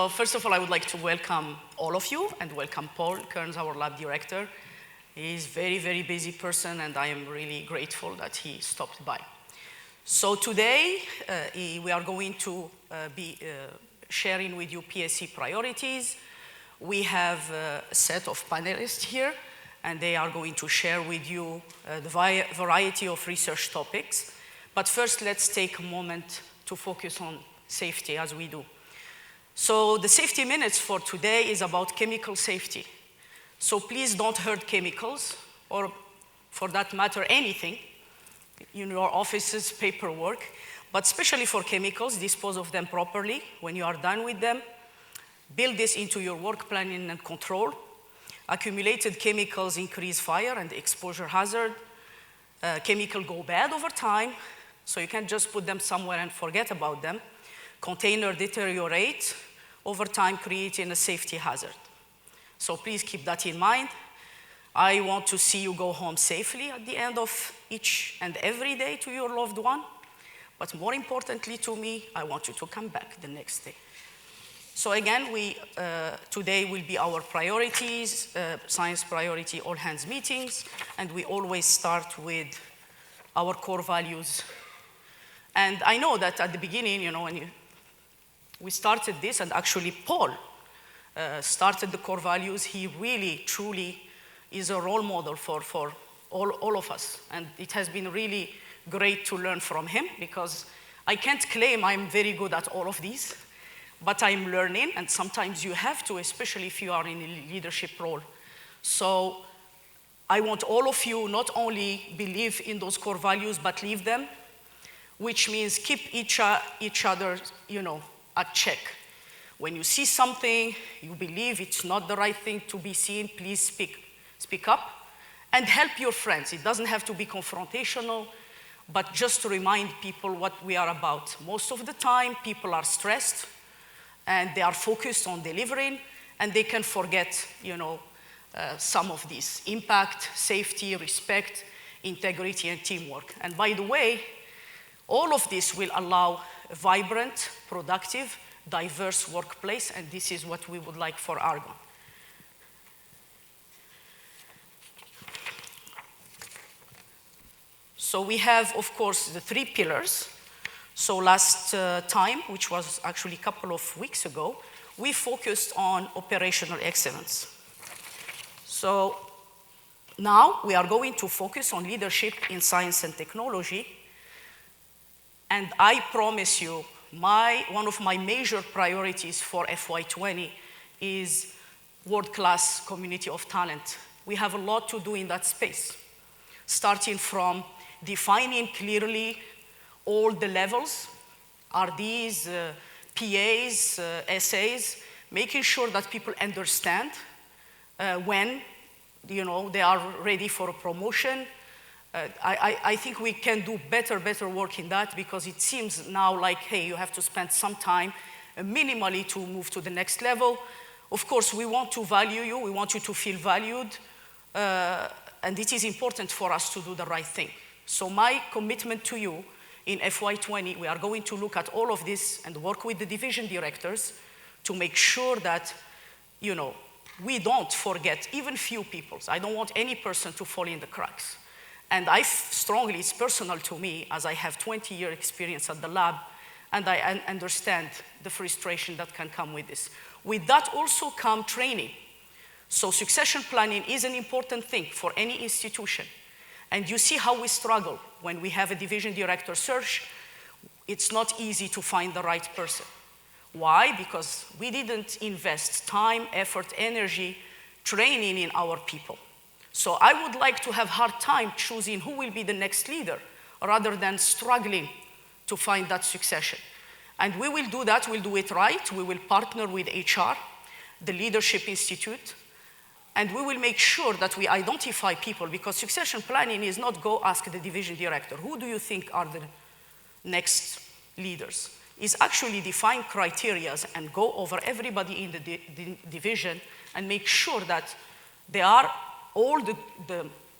So first of all, I would like to welcome all of you and welcome Paul Kearns, our lab director. He's a very, very busy person, and I am really grateful that he stopped by. So today, we are going to be sharing with you PSE Priorities. We have a set of panelists here, and they are going to share with you the variety of research topics. But first, let's take a moment to focus on safety, as we do. So the safety minutes for today is about chemical safety. So please don't hurt chemicals, or for that matter, anything in your office's paperwork, but especially for chemicals, dispose of them properly when you are done with them. Build this into your work planning and control. Accumulated chemicals increase fire and exposure hazard. Chemicals go bad over time, so you can't just put them somewhere and forget about them. Container deteriorate over time, creating a safety hazard. So please keep that in mind. I want to see you go home safely at the end of each and every day to your loved one. But more importantly to me, I want you to come back the next day. So again, today will be our priorities, science priority all hands meetings, and we always start with our core values. And I know that at the beginning, when we started this, and actually Paul started the core values, he really, truly is a role model for all of us. And it has been really great to learn from him, because I can't claim I'm very good at all of these, but I'm learning, and sometimes you have to, especially if you are in a leadership role. So I want all of you not only believe in those core values, but live them, which means keep each other, at check. When you see something, you believe it's not the right thing to be seen, please speak up and help your friends. It doesn't have to be confrontational, but just to remind people what we are about. Most of the time, people are stressed and they are focused on delivering, and they can forget, some of these: impact, safety, respect, integrity, and teamwork. And by the way, all of this will allow a vibrant, productive, diverse workplace, and this is what we would like for Argonne. So we have, of course, the 3 pillars. So last time, which was actually a couple of weeks ago, we focused on operational excellence. So now we are going to focus on leadership in science and technology. And I promise you, one of my major priorities for FY20 is world-class community of talent. We have a lot to do in that space, starting from defining clearly all the levels, RDs, PAs, SAs, making sure that people understand when they are ready for a promotion. I think we can do better work in that, because it seems now like, hey, you have to spend some time minimally to move to the next level. Of course, we want to value you. We want you to feel valued. And it is important for us to do the right thing. So my commitment to you in FY20, we are going to look at all of this and work with the division directors to make sure that, we don't forget even few people. I don't want any person to fall in the cracks. And it's personal to me, as I have 20-year experience at the lab, and I understand the frustration that can come with this. With that also come training. So succession planning is an important thing for any institution. And you see how we struggle when we have a division director search. It's not easy to find the right person. Why? Because we didn't invest time, effort, energy, training in our people. So I would like to have hard time choosing who will be the next leader, rather than struggling to find that succession. And we will do that, we'll do it right. We will partner with HR, the Leadership Institute, and we will make sure that we identify people, because succession planning is not go ask the division director, who do you think are the next leaders? It's actually define criteria and go over everybody in the division and make sure that all the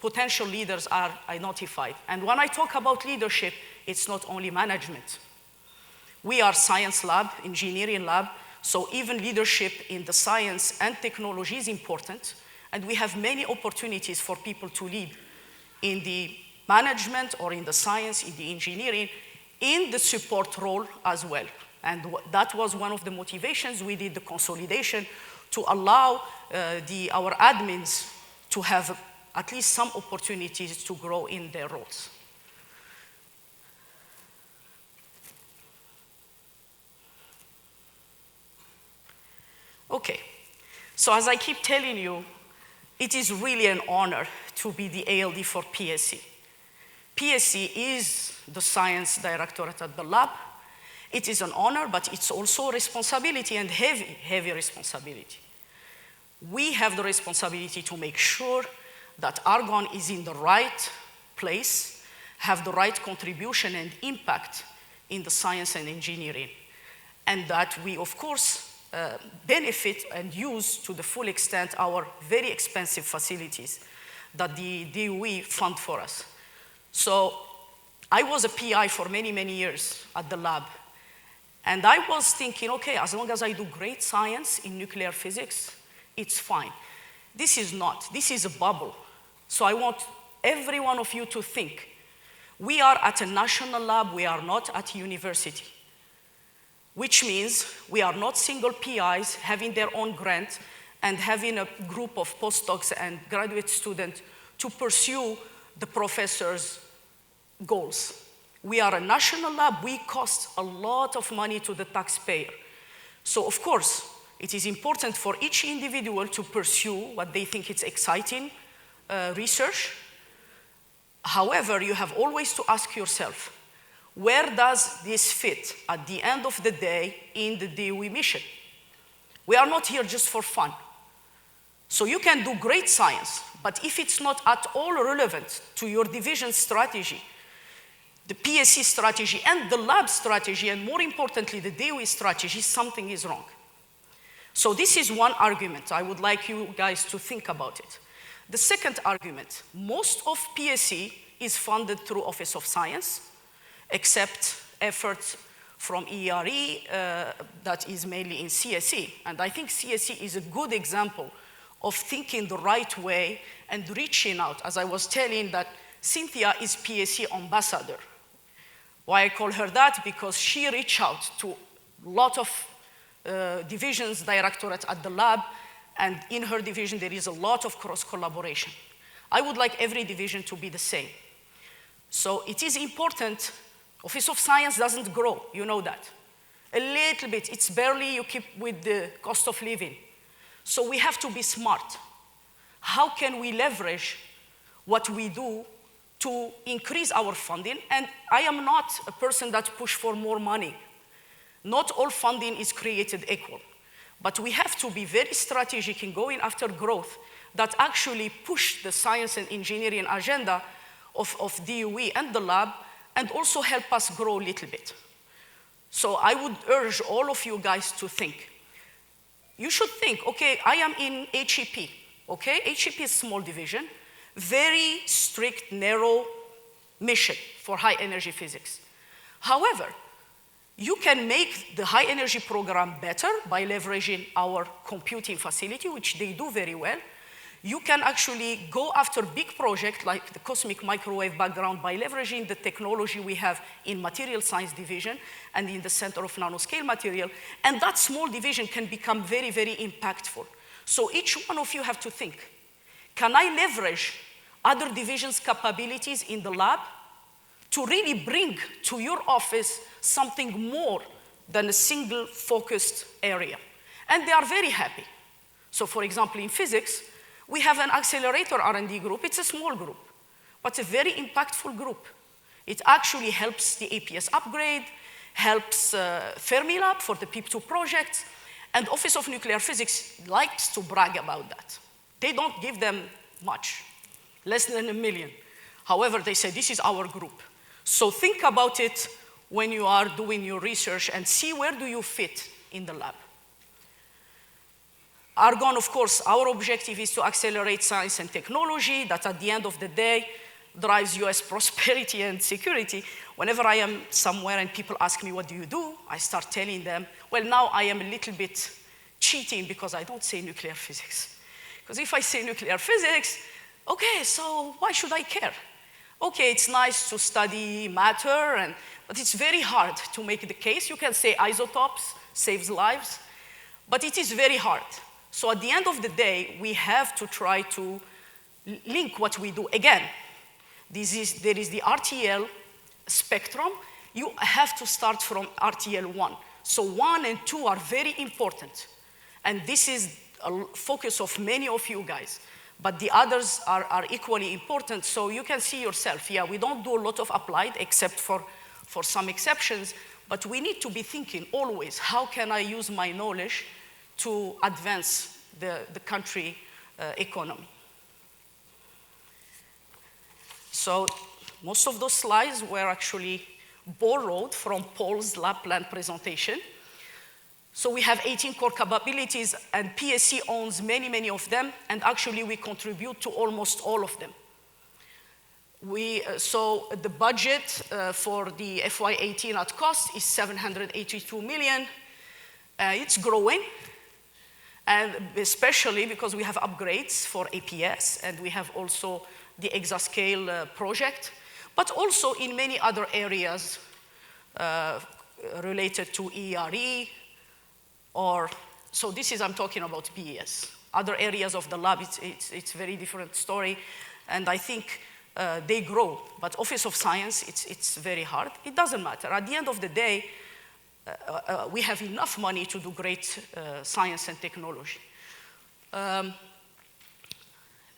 potential leaders are identified. And when I talk about leadership, it's not only management. We are science lab, engineering lab, So even leadership in the science and technology is important, and we have many opportunities for people to lead in the management or in the science, in the engineering, in the support role as well. And that was one of the motivations we did the consolidation to allow our admins to have at least some opportunities to grow in their roles. Okay, so as I keep telling you, it is really an honor to be the ALD for PSE. PSE is the science directorate at the lab. It is an honor, but it's also a responsibility, and heavy, heavy responsibility. We have the responsibility to make sure that Argonne is in the right place, have the right contribution and impact in the science and engineering, and that we, of course, benefit and use to the full extent our very expensive facilities that the DOE fund for us. So I was a PI for many, many years at the lab. And I was thinking, okay, as long as I do great science in nuclear physics, it's fine. This is not. This is a bubble. So I want every one of you to think. We are at a national lab. We are not at a university, which means we are not single PIs having their own grant and having a group of postdocs and graduate students to pursue the professor's goals. We are a national lab. We cost a lot of money to the taxpayer. So of course, it is important for each individual to pursue what they think is exciting research. However, you have always to ask yourself, where does this fit at the end of the day in the DOE mission? We are not here just for fun. So you can do great science, but if it's not at all relevant to your division strategy, the PSE strategy and the lab strategy, and more importantly, the DOE strategy, something is wrong. So this is one argument. I would like you guys to think about it. The second argument, most of PSE is funded through Office of Science, except efforts from ERE that is mainly in CSE. And I think CSE is a good example of thinking the right way and reaching out. As I was telling that Cynthia is PSE ambassador. Why I call her that? Because she reached out to a lot of divisions directorates at the lab, and in her division there is a lot of cross-collaboration. I would like every division to be the same. So it is important. Office of Science doesn't grow, you know that. A little bit, it's barely you keep with the cost of living. So we have to be smart. How can we leverage what we do to increase our funding? And I am not a person that push for more money. Not all funding is created equal. But we have to be very strategic in going after growth that actually push the science and engineering agenda of DOE and the lab, and also help us grow a little bit. So I would urge all of you guys to think. You should think, okay, I am in HEP, okay? HEP is a small division, very strict, narrow mission for high energy physics. However, you can make the high energy program better by leveraging our computing facility, which they do very well. You can actually go after big projects like the cosmic microwave background by leveraging the technology we have in material science division and in the Center of Nanoscale Material, and that small division can become very, very impactful. So each one of you have to think, can I leverage other divisions' capabilities in the lab to really bring to your office something more than a single focused area? And they are very happy. So for example, in physics, we have an accelerator R&D group. It's a small group, but a very impactful group. It actually helps the APS upgrade, helps Fermilab for the PEEP2 projects, and Office of Nuclear Physics likes to brag about that. They don't give them much, less than $1 million. However, they say, this is our group. So think about it when you are doing your research and see where do you fit in the lab. Argonne, of course, our objective is to accelerate science and technology that at the end of the day drives US prosperity and security. Whenever I am somewhere and people ask me, what do you do? I start telling them, well, now I am a little bit cheating because I don't say nuclear physics. Because if I say nuclear physics, okay, so why should I care? Okay, it's nice to study matter, but it's very hard to make the case. You can say isotopes saves lives, but it is very hard. So at the end of the day, we have to try to link what we do. Again, there is the RTL spectrum. You have to start from RTL 1. So 1 and 2 are very important. And this is a focus of many of you guys. But the others are equally important. So you can see yourself, yeah, we don't do a lot of applied except for some exceptions. But we need to be thinking always, how can I use my knowledge to advance the country economy? So most of those slides were actually borrowed from Paul's lab plan presentation. So we have 18 core capabilities, and PSE owns many, many of them, and actually we contribute to almost all of them. So the budget for the FY18 at cost is 782 million. It's growing, and especially because we have upgrades for APS, and we have also the exascale project, but also in many other areas related to ERE, so this is, I'm talking about BES. Other areas of the lab, it's a very different story, and I think they grow, but Office of Science, it's very hard. It doesn't matter. At the end of the day, we have enough money to do great science and technology.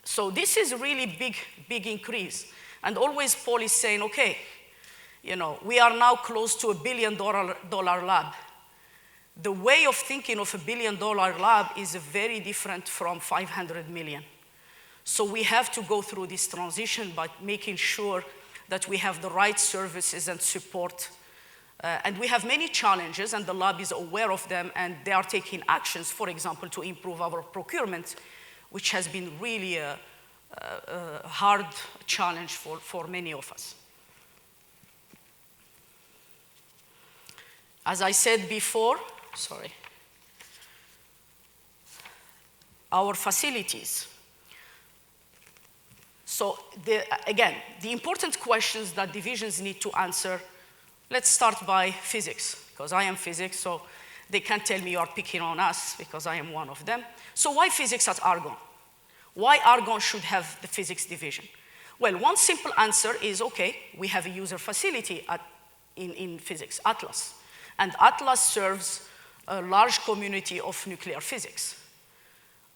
So this is a really big increase. And always Paul is saying, okay, you know, we are now close to $1 billion lab. The way of thinking of $1 billion lab is very different from 500 million. So we have to go through this transition by making sure that we have the right services and support. And we have many challenges, and the lab is aware of them, and they are taking actions, for example, to improve our procurement, which has been really a hard challenge for many of us. As I said before, our facilities. So again, the important questions that divisions need to answer, let's start by physics, because I am physics, so they can't tell me you are picking on us, because I am one of them. So why physics at Argonne? Why Argonne should have the physics division? Well, one simple answer is, okay, we have a user facility in physics, Atlas. And Atlas serves a large community of nuclear physics.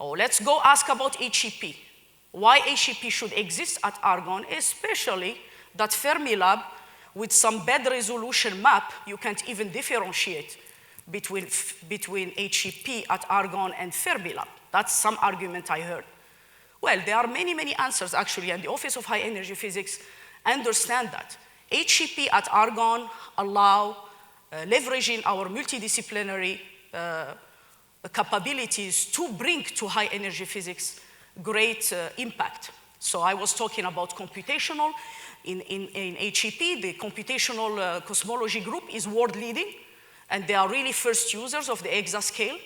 Oh, let's go ask about HEP. Why HEP should exist at Argonne, especially that Fermilab, with some bed resolution map, you can't even differentiate between HEP at Argonne and Fermilab. That's some argument I heard. Well, there are many, many answers, actually, and the Office of High Energy Physics understand that. HEP at Argonne allow leveraging our multidisciplinary capabilities to bring to high energy physics great impact. So I was talking about computational. In HEP, the computational cosmology group is world leading, and they are really first users of the exascale.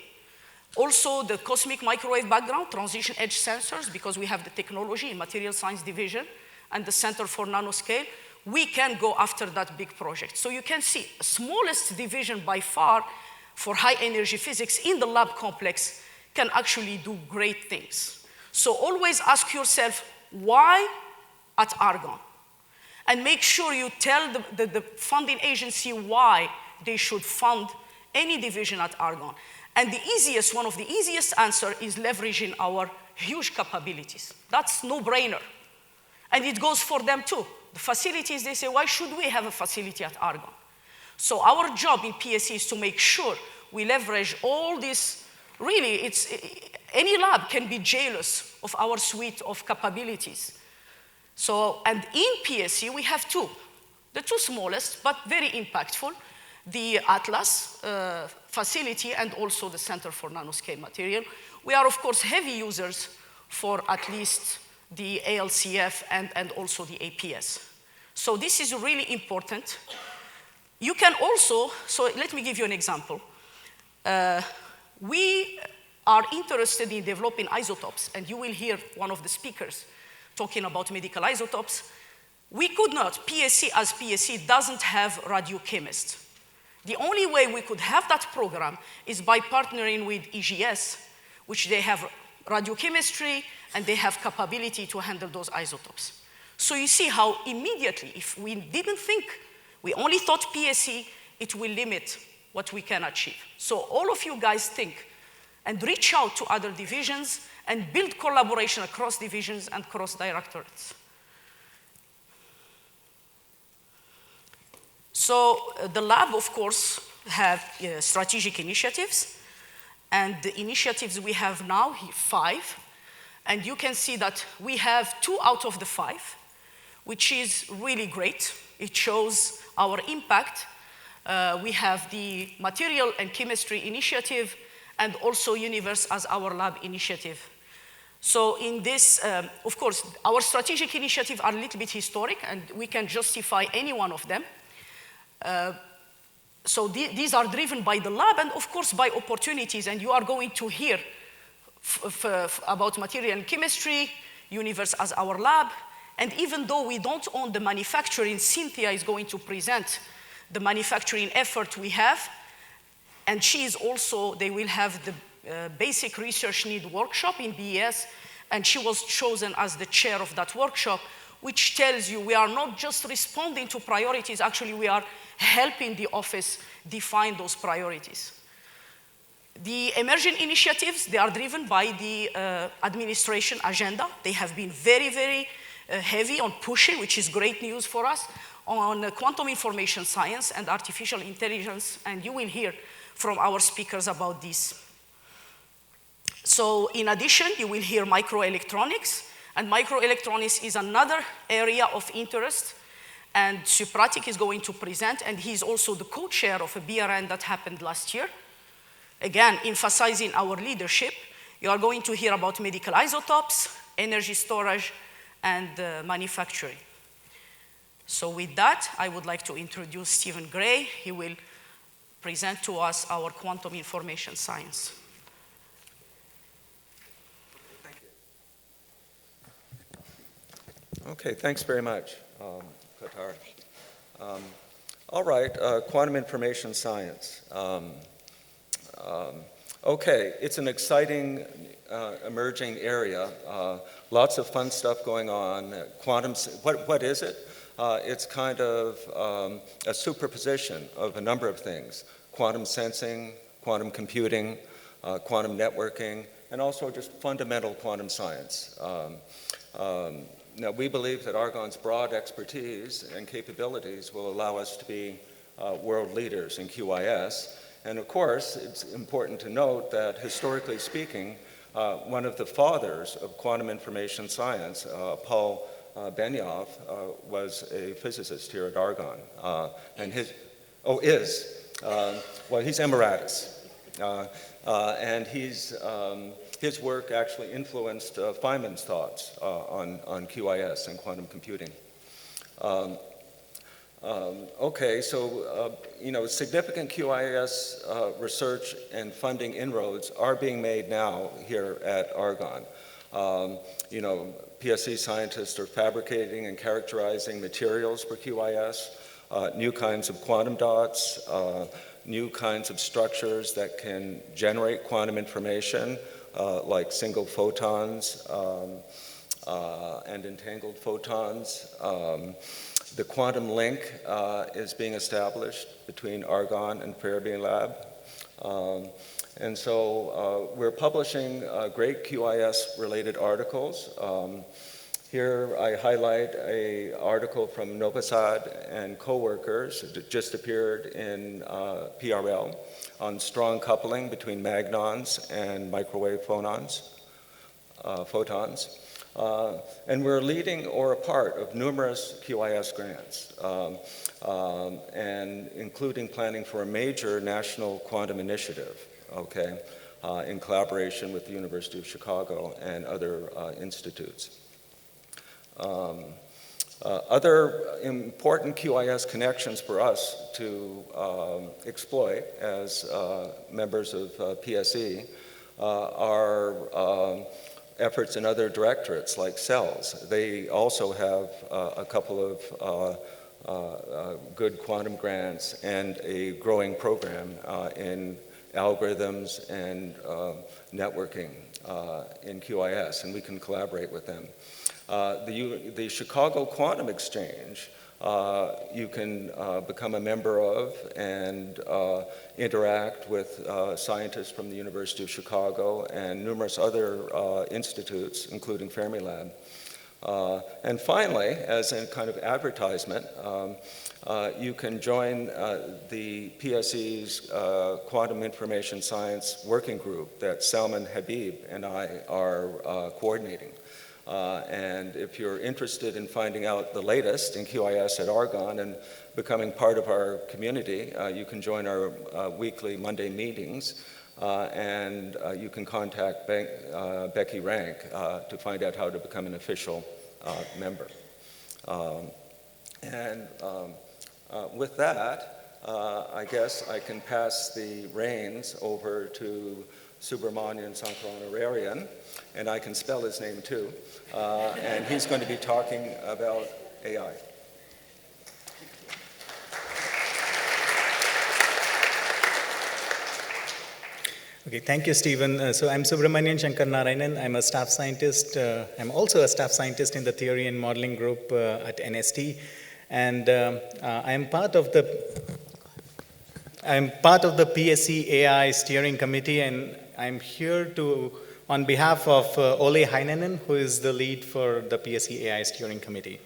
Also, the cosmic microwave background, transition edge sensors, because we have the technology in material science division and the Center for Nanoscale, we can go after that big project. So you can see, smallest division by far for high energy physics in the lab complex can actually do great things. So always ask yourself, why at Argonne? And make sure you tell the funding agency why they should fund any division at Argonne. And the easiest, one of the easiest answer is leveraging our huge capabilities. That's no-brainer. And it goes for them too. The facilities, they say, why should we have a facility at Argonne? So our job in PSE is to make sure we leverage all this. Really, any lab can be jealous of our suite of capabilities. So, and in PSE, we have two. The two smallest, but very impactful, the Atlas facility and also the Center for Nanoscale Material. We are, of course, heavy users for at least the ALCF and also the APS. So this is really important. You can also, so let me give you an example. We are interested in developing isotopes, and you will hear one of the speakers talking about medical isotopes. We could not, PSE as PSE doesn't have radiochemists. The only way we could have that program is by partnering with EGS, which they have radiochemistry and they have capability to handle those isotopes. So you see how immediately, if we didn't think, we only thought PSE, it will limit what we can achieve. So all of you guys think and reach out to other divisions and build collaboration across divisions and cross directorates. So the lab, of course, have strategic initiatives. And the initiatives we have now, 5. And you can see that we have 2 out of the 5, which is really great. It shows our impact. We have the material and chemistry initiative and also Universe as our lab initiative. So in this, of course, our strategic initiatives are a little bit historic and we can justify any one of them. So these are driven by the lab and of course by opportunities, and you are going to hear about material and chemistry, Universe as our lab, and even though we don't own the manufacturing, Cynthia is going to present the manufacturing effort we have, and she is also, they will have the basic research need workshop in BES, and she was chosen as the chair of that workshop, which tells you we are not just responding to priorities, actually we are helping the office define those priorities. The emerging initiatives, they are driven by the administration agenda. They have been very, very heavy on pushing, which is great news for us, on quantum information science and artificial intelligence, and you will hear from our speakers about this. So in addition, you will hear microelectronics, and microelectronics is another area of interest, and Supratik is going to present, and he's also the co-chair of a BRN that happened last year. Again, emphasizing our leadership. You are going to hear about medical isotopes, energy storage, and manufacturing. So with that, I would like to introduce Stephen Gray. He will present to us our quantum information science. Okay, thanks very much, Qatar. All right, quantum information science. Okay, it's an exciting emerging area. Lots of fun stuff going on. Quantum, what is it? It's kind of a superposition of a number of things. Quantum sensing, quantum computing, quantum networking, and also just fundamental quantum science. Now, we believe that Argonne's broad expertise and capabilities will allow us to be world leaders in QIS. And of course, it's important to note that historically speaking, one of the fathers of quantum information science, Paul Benioff, was a physicist here at Argonne. And well, he's emeritus. And his work actually influenced Feynman's thoughts on QIS and quantum computing. Okay, so significant QIS research and funding inroads are being made now here at Argonne. PSE scientists are fabricating and characterizing materials for QIS, new kinds of quantum dots, new kinds of structures that can generate quantum information, like single photons and entangled photons. The quantum link is being established between Argonne and Faraday Lab. And so we're publishing great QIS-related articles. Here I highlight an article from Novosad and coworkers that just appeared in PRL on strong coupling between magnons and microwave photons. And we're leading or a part of numerous QIS grants, and including planning for a major national quantum initiative, okay, in collaboration with the University of Chicago and other institutes. Other important QIS connections for us to exploit as members of PSE are efforts in other directorates like CELS. They also have a couple of good quantum grants and a growing program in algorithms and networking in QIS, and we can collaborate with them. The Chicago Quantum Exchange, you can become a member of and interact with scientists from the University of Chicago and numerous other institutes, including Fermilab. And finally, as a kind of advertisement, you can join the PSE's Quantum Information Science Working Group that Salman Habib and I are coordinating. And if you're interested in finding out the latest in QIS at Argonne and becoming part of our community, you can join our weekly Monday meetings, and you can contact Becky Rank to find out how to become an official member. With that, I guess I can pass the reins over to Subramanian Sankaranarayan, and I can spell his name too, and he's going to be talking about AI. Okay, thank you, Stephen. So I'm Subramanian Sankaranarayanan. I'm a staff scientist. I'm also a staff scientist in the theory and modeling group at NST, and I'm part of the PSE AI steering committee, and I'm here on behalf of Ole Heinonen, who is the lead for the PSE AI steering committee.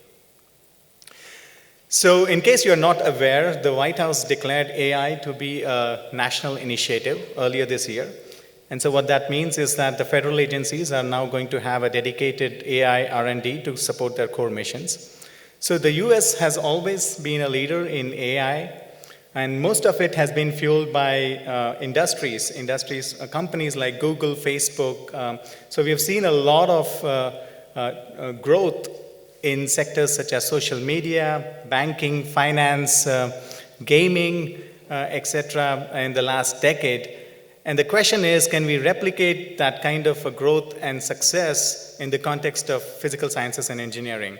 So in case you're not aware, the White House declared AI to be a national initiative earlier this year. And so what that means is that the federal agencies are now going to have a dedicated AI R&D to support their core missions. So the US has always been a leader in AI, and most of it has been fueled by industries, companies like Google, Facebook. So we have seen a lot of growth in sectors such as social media, banking, finance, gaming, etc. in the last decade. And the question is, can we replicate that kind of a growth and success in the context of physical sciences and engineering?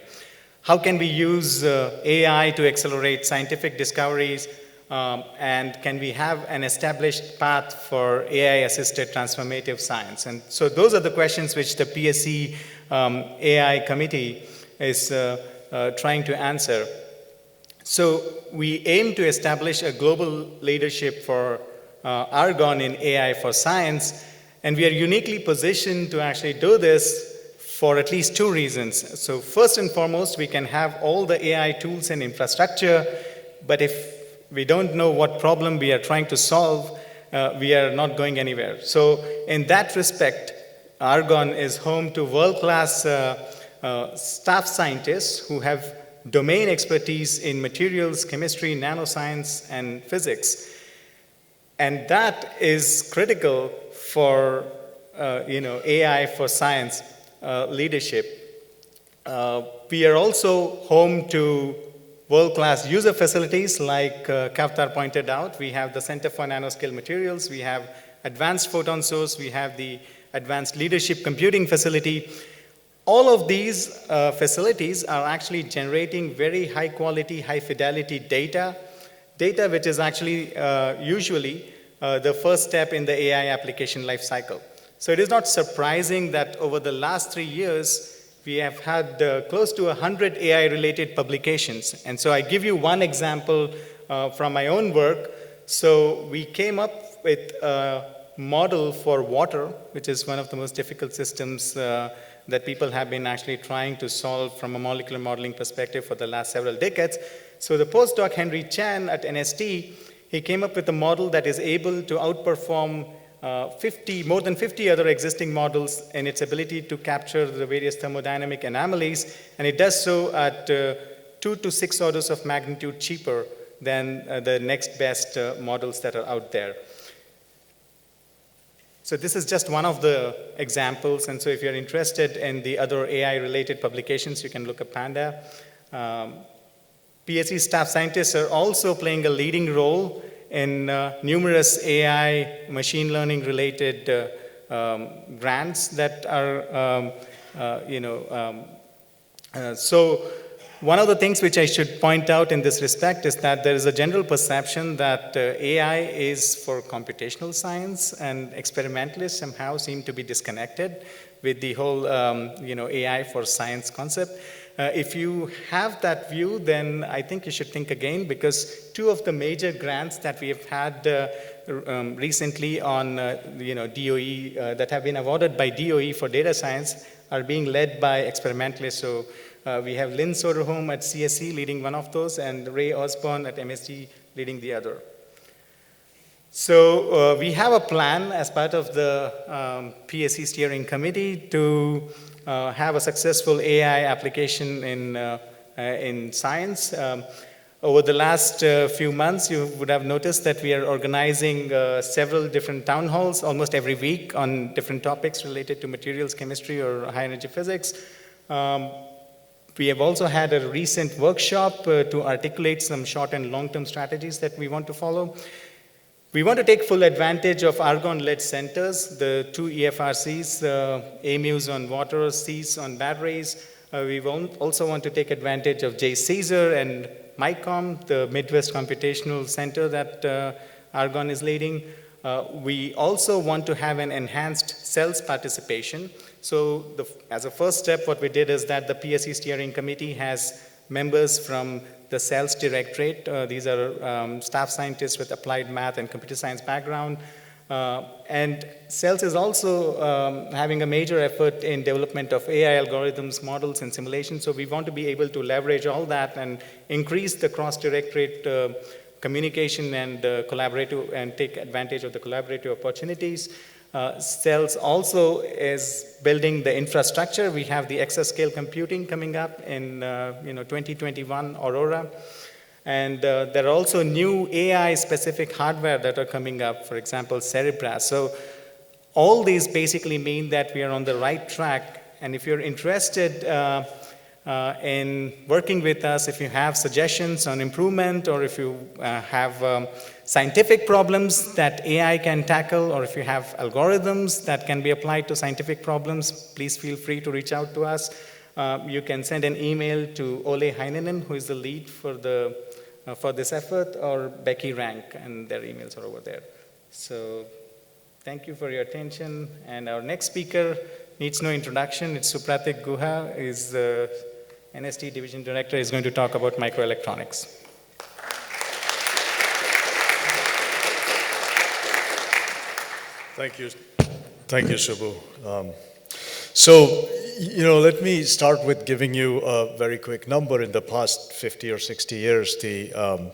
How can we use AI to accelerate scientific discoveries? And can we have an established path for AI-assisted transformative science? And so those are the questions which the PSE AI committee is trying to answer. So we aim to establish a global leadership for Argonne in AI for science, and we are uniquely positioned to actually do this for at least two reasons. So first and foremost, we can have all the AI tools and infrastructure, but if we don't know what problem we are trying to solve, we are not going anywhere. So in that respect, Argonne is home to world-class staff scientists who have domain expertise in materials, chemistry, nanoscience, and physics. And that is critical for AI for science leadership. We are also home to world-class user facilities, like Kavtar pointed out. We have the Center for Nanoscale Materials, we have Advanced Photon Source, we have the Advanced Leadership Computing Facility. All of these facilities are actually generating very high-quality, high-fidelity data which is actually usually the first step in the AI application lifecycle. So it is not surprising that over the last 3 years, we have had close to 100 AI-related publications. And so I give you one example from my own work. So we came up with a model for water, which is one of the most difficult systems that people have been actually trying to solve from a molecular modeling perspective for the last several decades. So the postdoc Henry Chan at NST, he came up with a model that is able to outperform more than 50 other existing models in its ability to capture the various thermodynamic anomalies, and it does so at 2 to 6 orders of magnitude cheaper than the next best models that are out there. So this is just one of the examples, and so if you're interested in the other AI-related publications, you can look at Panda. PSE staff scientists are also playing a leading role in numerous AI, machine learning related grants that are, so one of the things which I should point out in this respect is that there is a general perception that AI is for computational science, and experimentalists somehow seem to be disconnected with the whole AI for science concept. If you have that view, then I think you should think again, because two of the major grants that we have had recently on DOE that have been awarded by DOE for data science are being led by experimentalists. So we have Lynn Soderholm at CSE leading one of those, and Ray Osborne at MSD leading the other. So we have a plan as part of the PSE steering committee to have a successful AI application in science. Over the last few months, you would have noticed that we are organizing several different town halls almost every week on different topics related to materials chemistry or high energy physics. We have also had a recent workshop to articulate some short and long-term strategies that we want to follow. We want to take full advantage of Argonne-led centers, the two EFRCs, AMUs on water, Cs on batteries. We also want to take advantage of J. Caesar and MICOM, the Midwest Computational Center that Argonne is leading. We also want to have an enhanced CELS participation. So as a first step, what we did is that the PSE steering committee has members from the CELS directorate. These are staff scientists with applied math and computer science background. And CELS is also having a major effort in development of AI algorithms, models, and simulations. So we want to be able to leverage all that and increase the cross-directorate communication and collaborative, and take advantage of the collaborative opportunities. CELS also is building the infrastructure. We have the exascale computing coming up in 2021, Aurora. And there are also new AI-specific hardware that are coming up, for example, Cerebras. So all these basically mean that we are on the right track. And if you're interested in working with us, if you have suggestions on improvement, or if you have scientific problems that AI can tackle, or if you have algorithms that can be applied to scientific problems, please feel free to reach out to us. You can send an email to Ole Heininen, who is the lead for this effort, or Becky Rank, and their emails are over there. So thank you for your attention. And our next speaker needs no introduction. It's Supratik Guha, is the NST Division Director. Is going to talk about microelectronics. Thank you. Thank you, Subbu. So, let me start with giving you a very quick number. In the past 50 or 60 years, the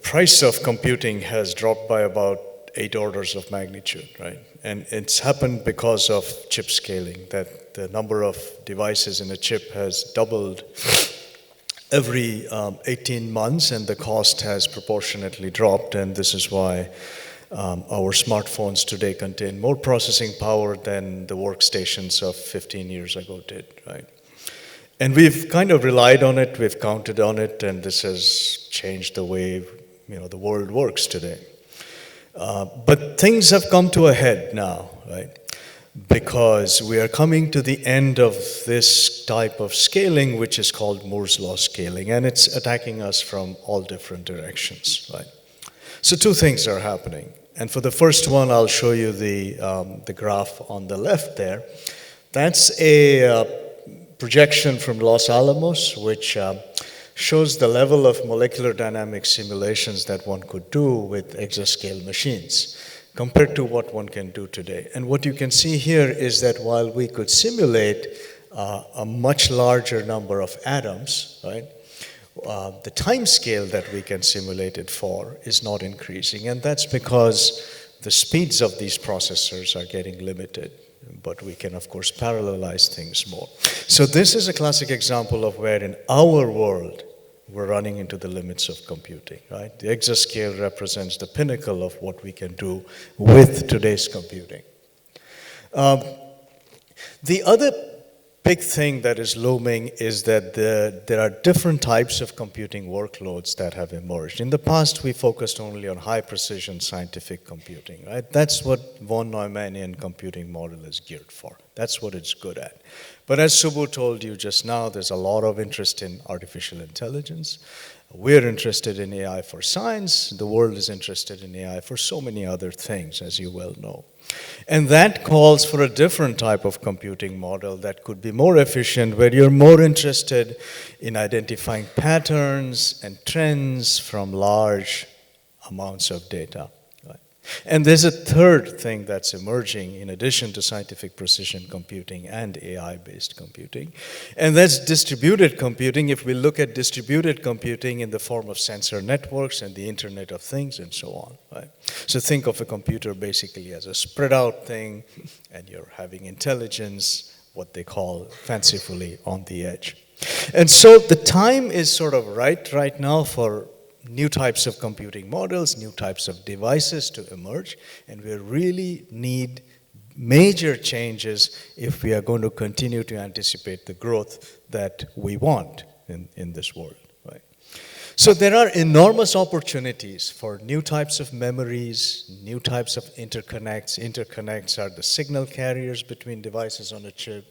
price of computing has dropped by about 8 orders of magnitude, right? And it's happened because of chip scaling, that the number of devices in a chip has doubled every 18 months, and the cost has proportionately dropped, and this is why our smartphones today contain more processing power than the workstations of 15 years ago did, right? And we've kind of relied on it, we've counted on it, and this has changed the way the world works today. But things have come to a head now, right? Because we are coming to the end of this type of scaling, which is called Moore's law scaling, and it's attacking us from all different directions, right? So two things are happening. And for the first one, I'll show you the graph on the left there. That's a projection from Los Alamos, which shows the level of molecular dynamics simulations that one could do with exascale machines compared to what one can do today. And what you can see here is that while we could simulate a much larger number of atoms, right, the time scale that we can simulate it for is not increasing, and that's because the speeds of these processors are getting limited, but we can of course parallelize things more. So this is a classic example of where in our world we're running into the limits of computing, right? The exascale represents the pinnacle of what we can do with today's computing. The other big thing that is looming is that there are different types of computing workloads that have emerged. In the past, we focused only on high-precision scientific computing, right? That's what von Neumannian computing model is geared for. That's what it's good at. But as Subbu told you just now, there's a lot of interest in artificial intelligence. We're interested in AI for science. The world is interested in AI for so many other things, as you well know. And that calls for a different type of computing model that could be more efficient, where you're more interested in identifying patterns and trends from large amounts of data. Right? And there's a third thing that's emerging in addition to scientific precision computing and AI-based computing, and that's distributed computing. If we look at distributed computing in the form of sensor networks and the Internet of Things and so on. Right? So think of a computer basically as a spread out thing, and you're having intelligence, what they call fancifully on the edge. And so the time is sort of right now for new types of computing models, new types of devices to emerge, and we really need major changes if we are going to continue to anticipate the growth that we want in this world. So there are enormous opportunities for new types of memories, new types of interconnects. Interconnects are the signal carriers between devices on a chip,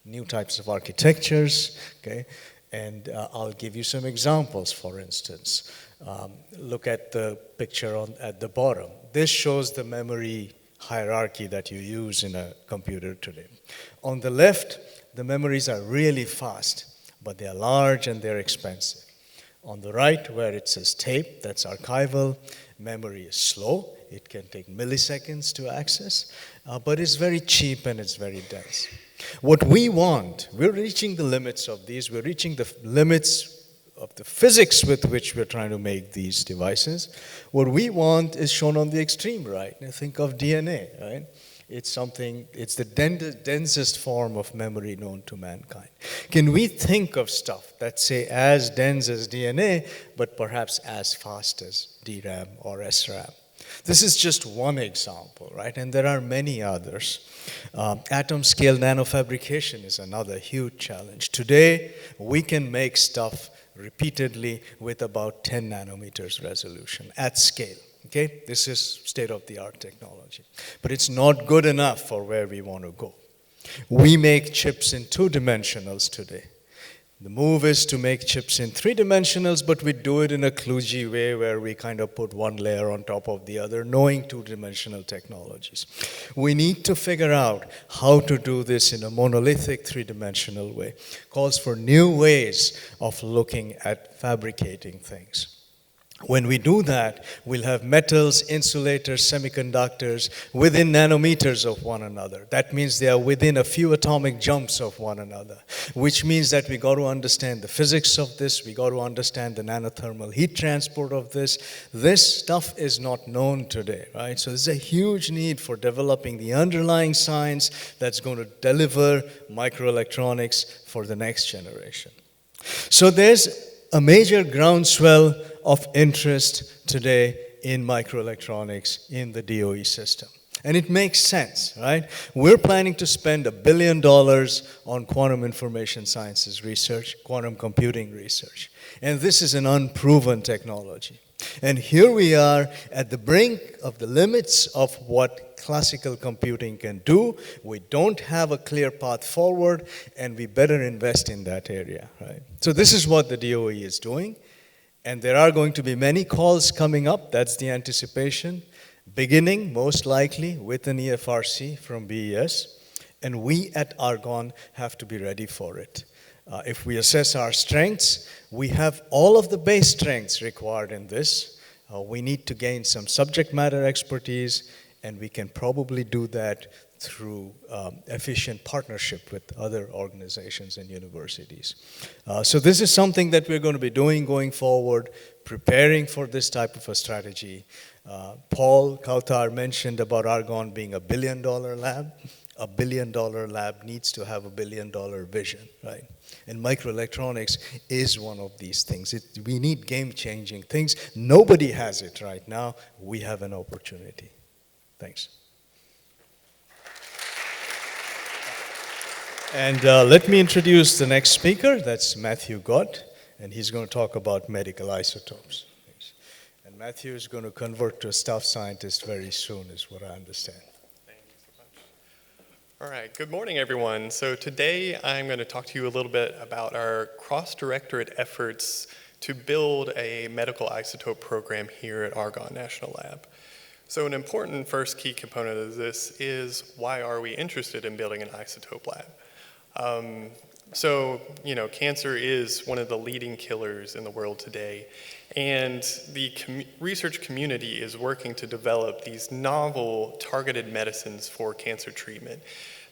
new types of architectures, okay? And I'll give you some examples, for instance. Look at the picture at the bottom. This shows the memory hierarchy that you use in a computer today. On the left, the memories are really fast, but they're large and they're expensive. On the right, where it says tape, that's archival, memory is slow. It can take milliseconds to access, but it's very cheap and it's very dense. What we want, we're reaching the limits of these. We're reaching the limits of the physics with which we're trying to make these devices. What we want is shown on the extreme right. Now think of DNA, right? It's the densest form of memory known to mankind. Can we think of stuff that's, say, as dense as DNA, but perhaps as fast as DRAM or SRAM? This is just one example, right? And there are many others. Atom-scale nanofabrication is another huge challenge. Today, we can make stuff repeatedly with about 10 nanometers resolution at scale. Okay, this is state-of-the-art technology. But it's not good enough for where we want to go. We make chips in 2 dimensionals today. The move is to make chips in 3 dimensionals, but we do it in a kludgy way where we kind of put one layer on top of the other, knowing 2-dimensional technologies. We need to figure out how to do this in a monolithic 3-dimensional way. Calls for new ways of looking at fabricating things. When we do that, we'll have metals, insulators, semiconductors within nanometers of one another. That means they are within a few atomic jumps of one another, which means that we got to understand the physics of this, we got to understand the nanothermal heat transport of this. This stuff is not known today, right? So there's a huge need for developing the underlying science that's going to deliver microelectronics for the next generation. So there's a major groundswell of interest today in microelectronics in the DOE system. And it makes sense, right? We're planning to spend $1 billion on quantum information sciences research, quantum computing research. And this is an unproven technology. And here we are at the brink of the limits of what classical computing can do. We don't have a clear path forward, and we better invest in that area, right? So this is what the DOE is doing. And there are going to be many calls coming up. That's the anticipation. Beginning, most likely, with an EFRC from BES. And we at Argonne have to be ready for it. If we assess our strengths, we have all of the base strengths required in this. We need to gain some subject matter expertise, and we can probably do that through efficient partnership with other organizations and universities. So this is something that we're going to be doing going forward, preparing for this type of a strategy. Paul Kautar mentioned about Argonne being a $1 billion lab. A $1 billion lab needs to have a $1 billion vision, right? And microelectronics is one of these things. We need game-changing things. Nobody has it right now. We have an opportunity. Thanks. And let me introduce the next speaker. That's Matthew Gott, and he's going to talk about medical isotopes. And Matthew is going to convert to a staff scientist very soon, is what I understand. Thank you so much. All right, good morning, everyone. So today I'm going to talk to you a little bit about our cross-directorate efforts to build a medical isotope program here at Argonne National Lab. So an important first key component of this is, why are we interested in building an isotope lab? Cancer is one of the leading killers in the world today, and the research community is working to develop these novel targeted medicines for cancer treatment.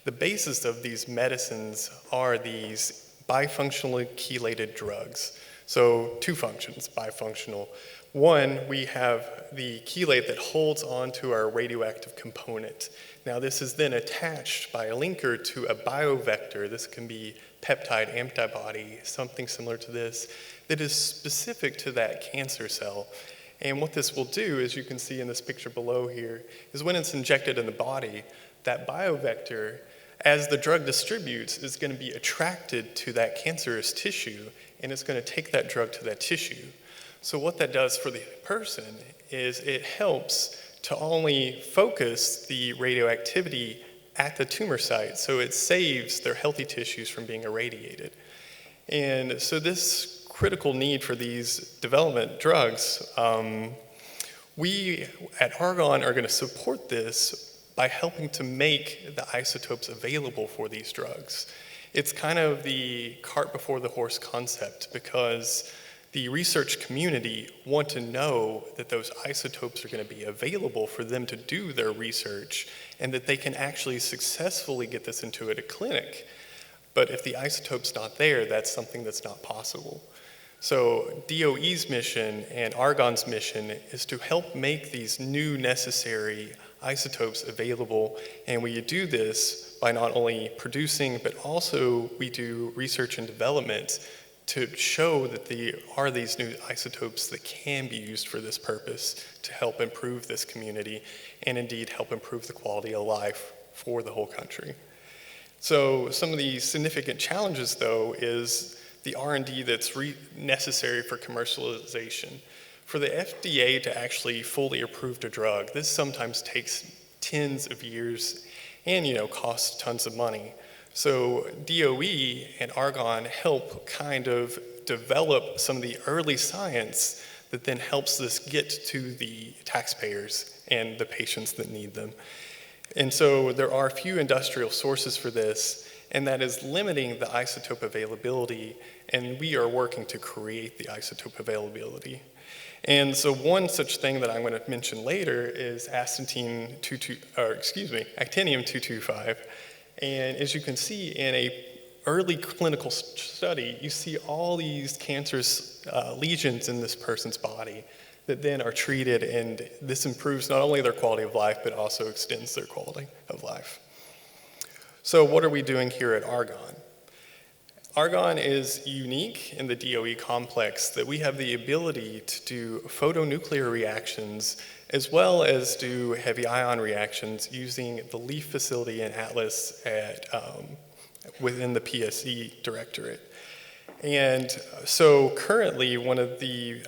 The basis of these medicines are these bifunctionally chelated drugs. So two functions, bifunctional. One, we have the chelate that holds onto our radioactive component. Now this is then attached by a linker to a biovector. This can be peptide, antibody, something similar to this, that is specific to that cancer cell. And what this will do, as you can see in this picture below here, is when it's injected in the body, that biovector, as the drug distributes, is going to be attracted to that cancerous tissue, and it's going to take that drug to that tissue. So what that does for the person is it helps to only focus the radioactivity at the tumor site, so it saves their healthy tissues from being irradiated. And so this critical need for these development drugs, we at Argonne are going to support this by helping to make the isotopes available for these drugs. It's kind of the cart before the horse concept, because the research community want to know that those isotopes are going to be available for them to do their research, and that they can actually successfully get this into a clinic. But if the isotope's not there, that's something that's not possible. So DOE's mission and Argonne's mission is to help make these new necessary isotopes available, and we do this by not only producing, but also we do research and development to show that there are these new isotopes that can be used for this purpose to help improve this community and indeed help improve the quality of life for the whole country. So some of the significant challenges, though, is the R&D that's necessary for commercialization. For the FDA to actually fully approve a drug, this sometimes takes tens of years and costs tons of money. So DOE and Argonne help kind of develop some of the early science that then helps this get to the taxpayers and the patients that need them. And so there are a few industrial sources for this, and that is limiting the isotope availability, and we are working to create the isotope availability. And so one such thing that I'm going to mention later is actinium-225. And as you can see in a early clinical study, you see all these cancerous lesions in this person's body that then are treated, and this improves not only their quality of life, but also extends their quality of life. So what are we doing here at Argonne? Argonne is unique in the DOE complex that we have the ability to do photonuclear reactions as well as do heavy ion reactions using the LEAF facility in Atlas within the PSE Directorate. And so currently, one of the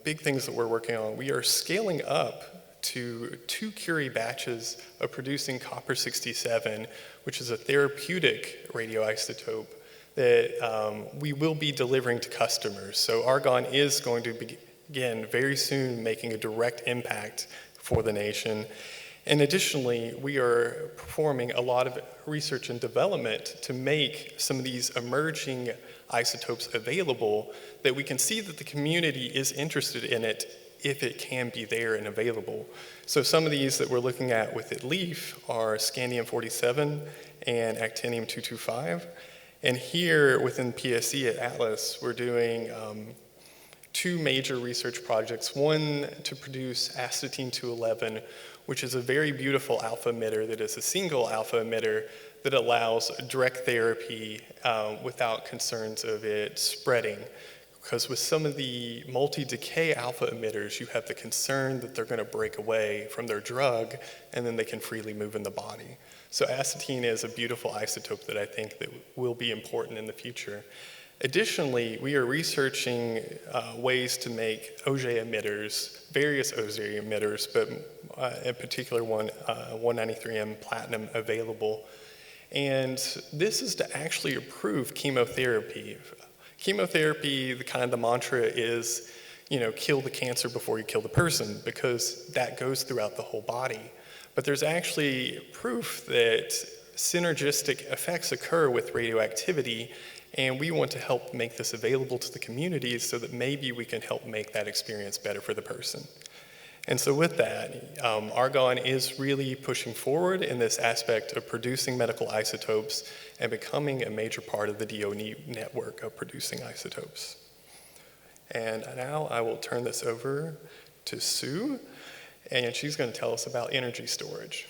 big things that we're working on, we are scaling up to 2 Curie batches of producing copper-67, which is a therapeutic radioisotope that we will be delivering to customers. So Argonne is going to begin very soon making a direct impact for the nation. And additionally, we are performing a lot of research and development to make some of these emerging isotopes available, that we can see that the community is interested in it if it can be there and available. So some of these that we're looking at with LEAF are scandium-47 and actinium-225. And here within PSE at Atlas, we're doing 2 major research projects. One to produce astatine-211, which is a very beautiful alpha emitter that is a single alpha emitter that allows direct therapy without concerns of it spreading. Because with some of the multi-decay alpha emitters, you have the concern that they're going to break away from their drug and then they can freely move in the body. So acetine is a beautiful isotope that I think that will be important in the future. Additionally, we are researching ways to make Auger emitters, various Auger emitters, but in particular one, 193M platinum available. And this is to actually improve chemotherapy. Chemotherapy, the mantra is, kill the cancer before you kill the person, because that goes throughout the whole body. But there's actually proof that synergistic effects occur with radioactivity, and we want to help make this available to the communities so that maybe we can help make that experience better for the person. And so with that, Argonne is really pushing forward in this aspect of producing medical isotopes and becoming a major part of the DOE network of producing isotopes. And now I will turn this over to Sue, and she's going to tell us about energy storage.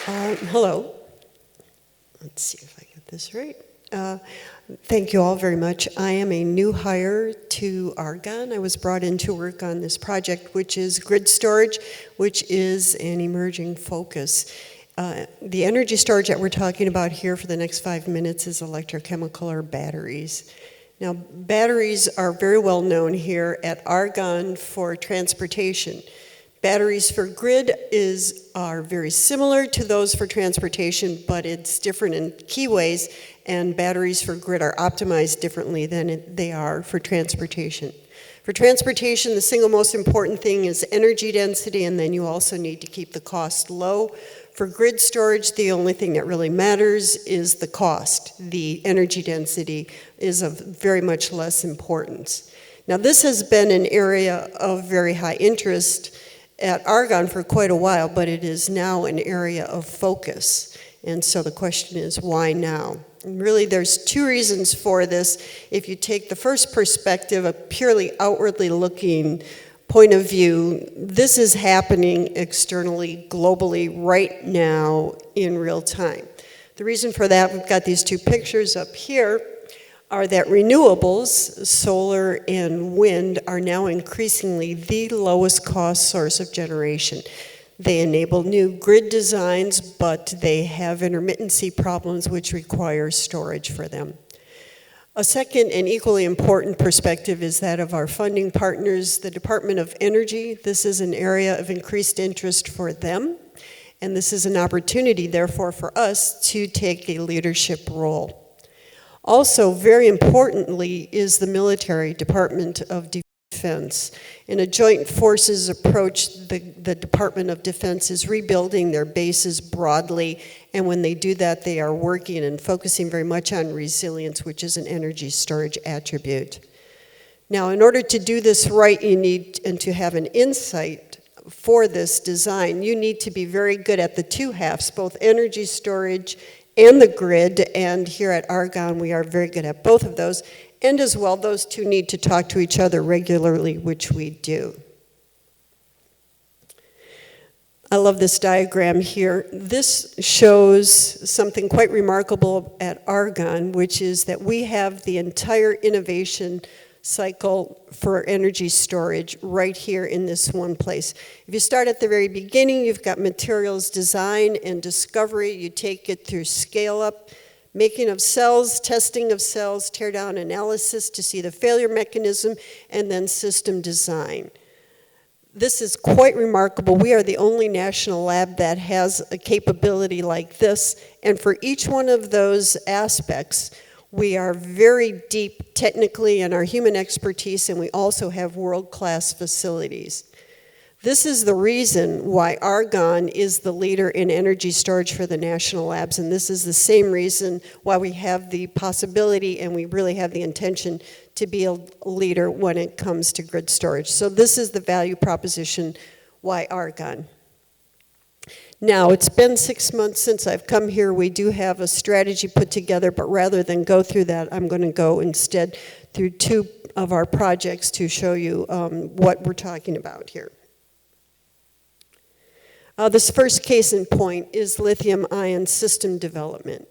Hello. Let's see if I get this right. Thank you all very much. I am a new hire to Argonne. I was brought in to work on this project, which is grid storage, which is an emerging focus. The energy storage that we're talking about here for the next 5 minutes is electrochemical or batteries. Now, batteries are very well known here at Argonne for transportation. Batteries for grid are very similar to those for transportation, but it's different in key ways, and batteries for grid are optimized differently than they are for transportation. For transportation, the single most important thing is energy density, and then you also need to keep the cost low. For grid storage, the only thing that really matters is the cost. The energy density is of very much less importance. Now, this has been an area of very high interest at Argonne for quite a while, but it is now an area of focus. And so the question is, why now? And really, there's two reasons for this. If you take the first perspective, a purely outwardly looking point of view, this is happening externally, globally, right now in real time. The reason for that, we've got these two pictures up here, are that renewables, solar and wind, are now increasingly the lowest cost source of generation. They enable new grid designs, but they have intermittency problems which require storage for them. A second and equally important perspective is that of our funding partners, the Department of Energy. This is an area of increased interest for them, and this is an opportunity, therefore, for us to take a leadership role. Also, very importantly, is the military Department of Defense. In a joint forces approach, the Department of Defense is rebuilding their bases broadly, and when they do that, they are working and focusing very much on resilience, which is an energy storage attribute. Now, in order to do this right, you need, and to have an insight for this design, you need to be very good at the two halves, both energy storage and the grid, and here at Argonne we are very good at both of those, and as well those two need to talk to each other regularly, which we do. I love this diagram here. This shows something quite remarkable at Argonne, which is that we have the entire innovation cycle for energy storage right here in this one place. If you start at the very beginning, you've got materials design and discovery. You take it through scale up, making of cells, testing of cells, tear down analysis to see the failure mechanism, and then system design. This is quite remarkable. We are the only national lab that has a capability like this, and for each one of those aspects, we are very deep technically in our human expertise, and we also have world-class facilities. This is the reason why Argonne is the leader in energy storage for the national labs, and this is the same reason why we have the possibility and we really have the intention to be a leader when it comes to grid storage. So this is the value proposition, why Argonne. Now, it's been 6 months since I've come here. We do have a strategy put together, but rather than go through that, I'm going to go instead through two of our projects to show you what we're talking about here. This first case in point is lithium-ion system development.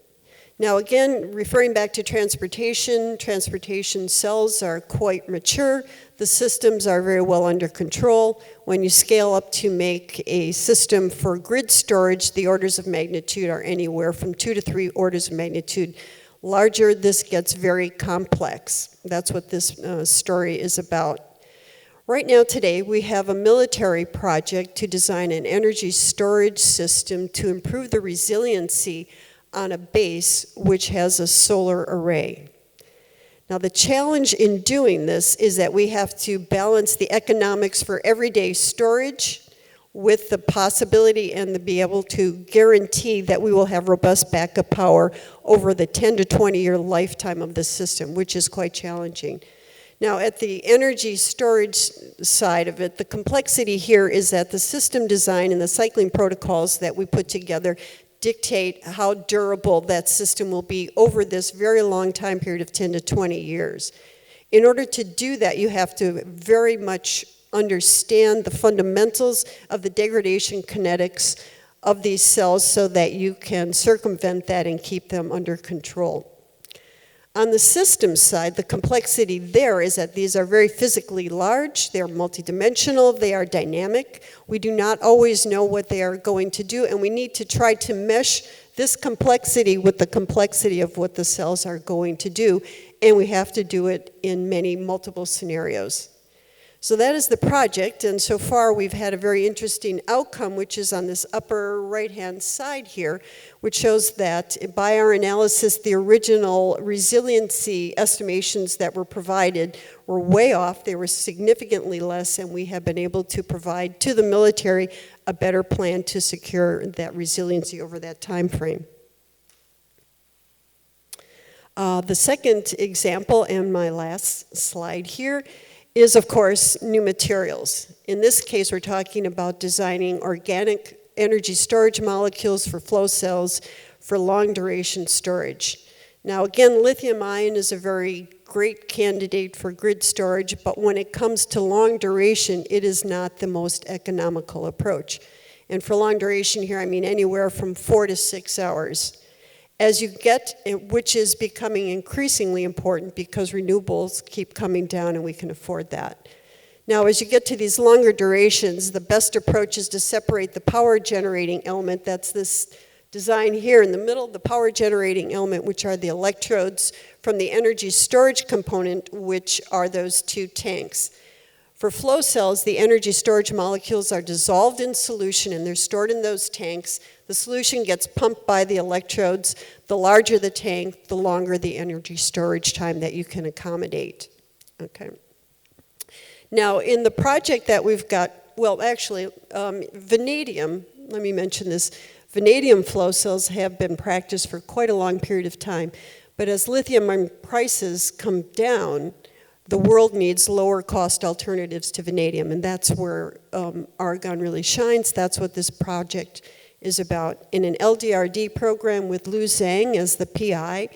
Now again, referring back to transportation, transportation cells are quite mature. The systems are very well under control. When you scale up to make a system for grid storage, the orders of magnitude are anywhere from 2 to 3 orders of magnitude larger. This gets very complex. That's what this story is about. Right now today, we have a military project to design an energy storage system to improve the resiliency on a base which has a solar array. Now the challenge in doing this is that we have to balance the economics for everyday storage with the possibility and to be able to guarantee that we will have robust backup power over the 10 to 20-year lifetime of the system, which is quite challenging. Now at the energy storage side of it, the complexity here is that the system design and the cycling protocols that we put together dictate how durable that system will be over this very long time period of 10 to 20 years. In order to do that, you have to very much understand the fundamentals of the degradation kinetics of these cells so that you can circumvent that and keep them under control. On the system side, the complexity there is that these are very physically large, they're multidimensional, they are dynamic. We do not always know what they are going to do, and we need to try to mesh this complexity with the complexity of what the cells are going to do, and we have to do it in many multiple scenarios. So that is the project, and so far we've had a very interesting outcome, which is on this upper right-hand side here, which shows that by our analysis, the original resiliency estimations that were provided were way off. They were significantly less, and we have been able to provide to the military a better plan to secure that resiliency over that time frame. The second example, and my last slide here, is, of course, new materials. In this case, we're talking about designing organic energy storage molecules for flow cells for long-duration storage. Now, again, lithium-ion is a very great candidate for grid storage, but when it comes to long duration, it is not the most economical approach. And for long duration here, I mean anywhere from 4 to 6 hours. As you get, which is becoming increasingly important because renewables keep coming down and we can afford that. Now, as you get to these longer durations, the best approach is to separate the power generating element, that's this design here in the middle, the power generating element, which are the electrodes, from the energy storage component, which are those 2 tanks. For flow cells, the energy storage molecules are dissolved in solution and they're stored in those tanks. The solution gets pumped by the electrodes. The larger the tank, the longer the energy storage time that you can accommodate. Okay. Now, in the project that we've got, well, actually, vanadium, let me mention this, vanadium flow cells have been practiced for quite a long period of time. But as lithium prices come down, the world needs lower cost alternatives to vanadium, and that's where argon really shines. That's what this project is about. In an LDRD program with Lu Zhang as the PI,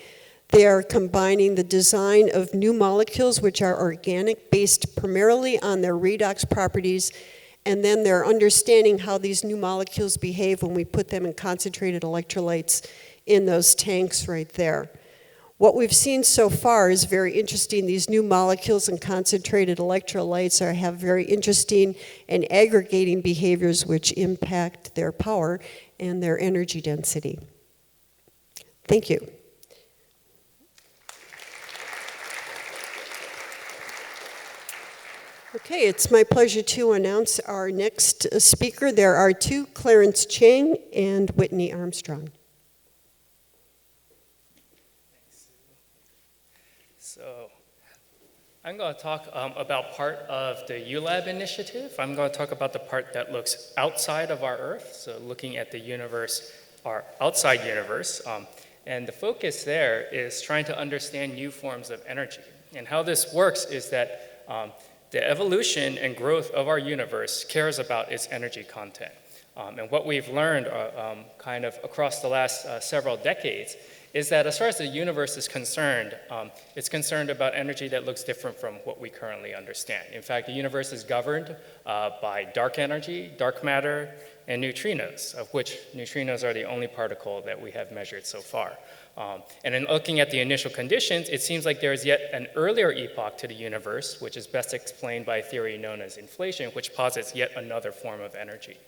they are combining the design of new molecules, which are organic, based primarily on their redox properties, and then they're understanding how these new molecules behave when we put them in concentrated electrolytes in those tanks right there. What we've seen so far is very interesting. These new molecules and concentrated electrolytes have very interesting and aggregating behaviors which impact their power and their energy density. Thank you. Okay, it's my pleasure to announce our next speaker. There are 2, Clarence Chang and Whitney Armstrong. So I'm going to talk about part of the ULAB initiative. I'm going to talk about the part that looks outside of our Earth, so looking at the universe, our outside universe. And the focus there is trying to understand new forms of energy. And how this works is that the evolution and growth of our universe cares about its energy content. And what we've learned kind of across the last several decades is that as far as the universe is concerned, it's concerned about energy that looks different from what we currently understand. In fact, the universe is governed by dark energy, dark matter, and neutrinos, of which neutrinos are the only particle that we have measured so far. And in looking at the initial conditions, it seems like there is yet an earlier epoch to the universe, which is best explained by a theory known as inflation, which posits yet another form of energy.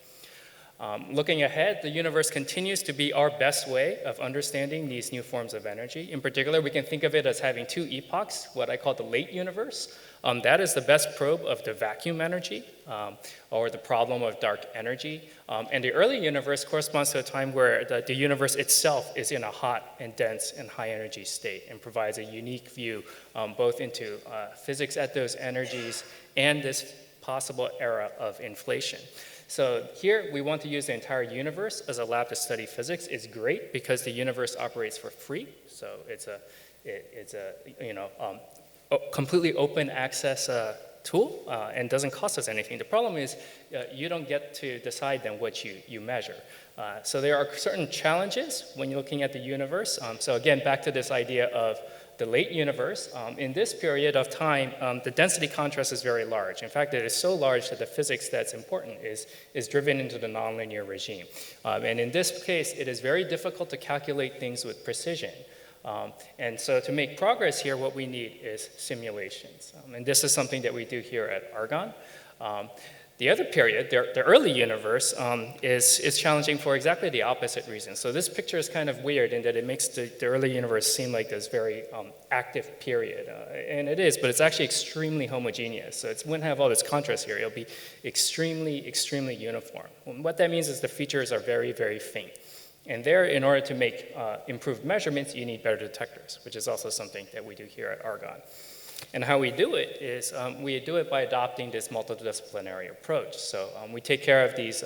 Looking ahead, the universe continues to be our best way of understanding these new forms of energy. In particular, we can think of it as having two epochs, what I call the late universe. That is the best probe of the vacuum energy, or the problem of dark energy. And the early universe corresponds to a time where the universe itself is in a hot and dense and high energy state and provides a unique view both into physics at those energies and this possible era of inflation. So here we want to use the entire universe as a lab to study physics. It's great because the universe operates for free. So it's a completely open access tool and doesn't cost us anything. The problem is you don't get to decide then what you measure. So there are certain challenges when you're looking at the universe. So again, back to this idea of the late universe. In this period of time, the density contrast is very large. In fact, it is so large that the physics that's important is driven into the nonlinear regime. And in this case, it is very difficult to calculate things with precision. And so to make progress here, what we need is simulations. And this is something that we do here at Argonne. The other period, the early universe, is challenging for exactly the opposite reason. So this picture is kind of weird in that it makes the early universe seem like this very active period. And it is, but it's actually extremely homogeneous. So it wouldn't have all this contrast here. It'll be extremely, extrememely uniform. And what that means is the features are very, very faint. And there, in order to make improved measurements, you need better detectors, which is also something that we do here at Argonne. And how we do it is we do it by adopting this multidisciplinary approach. So we take care of these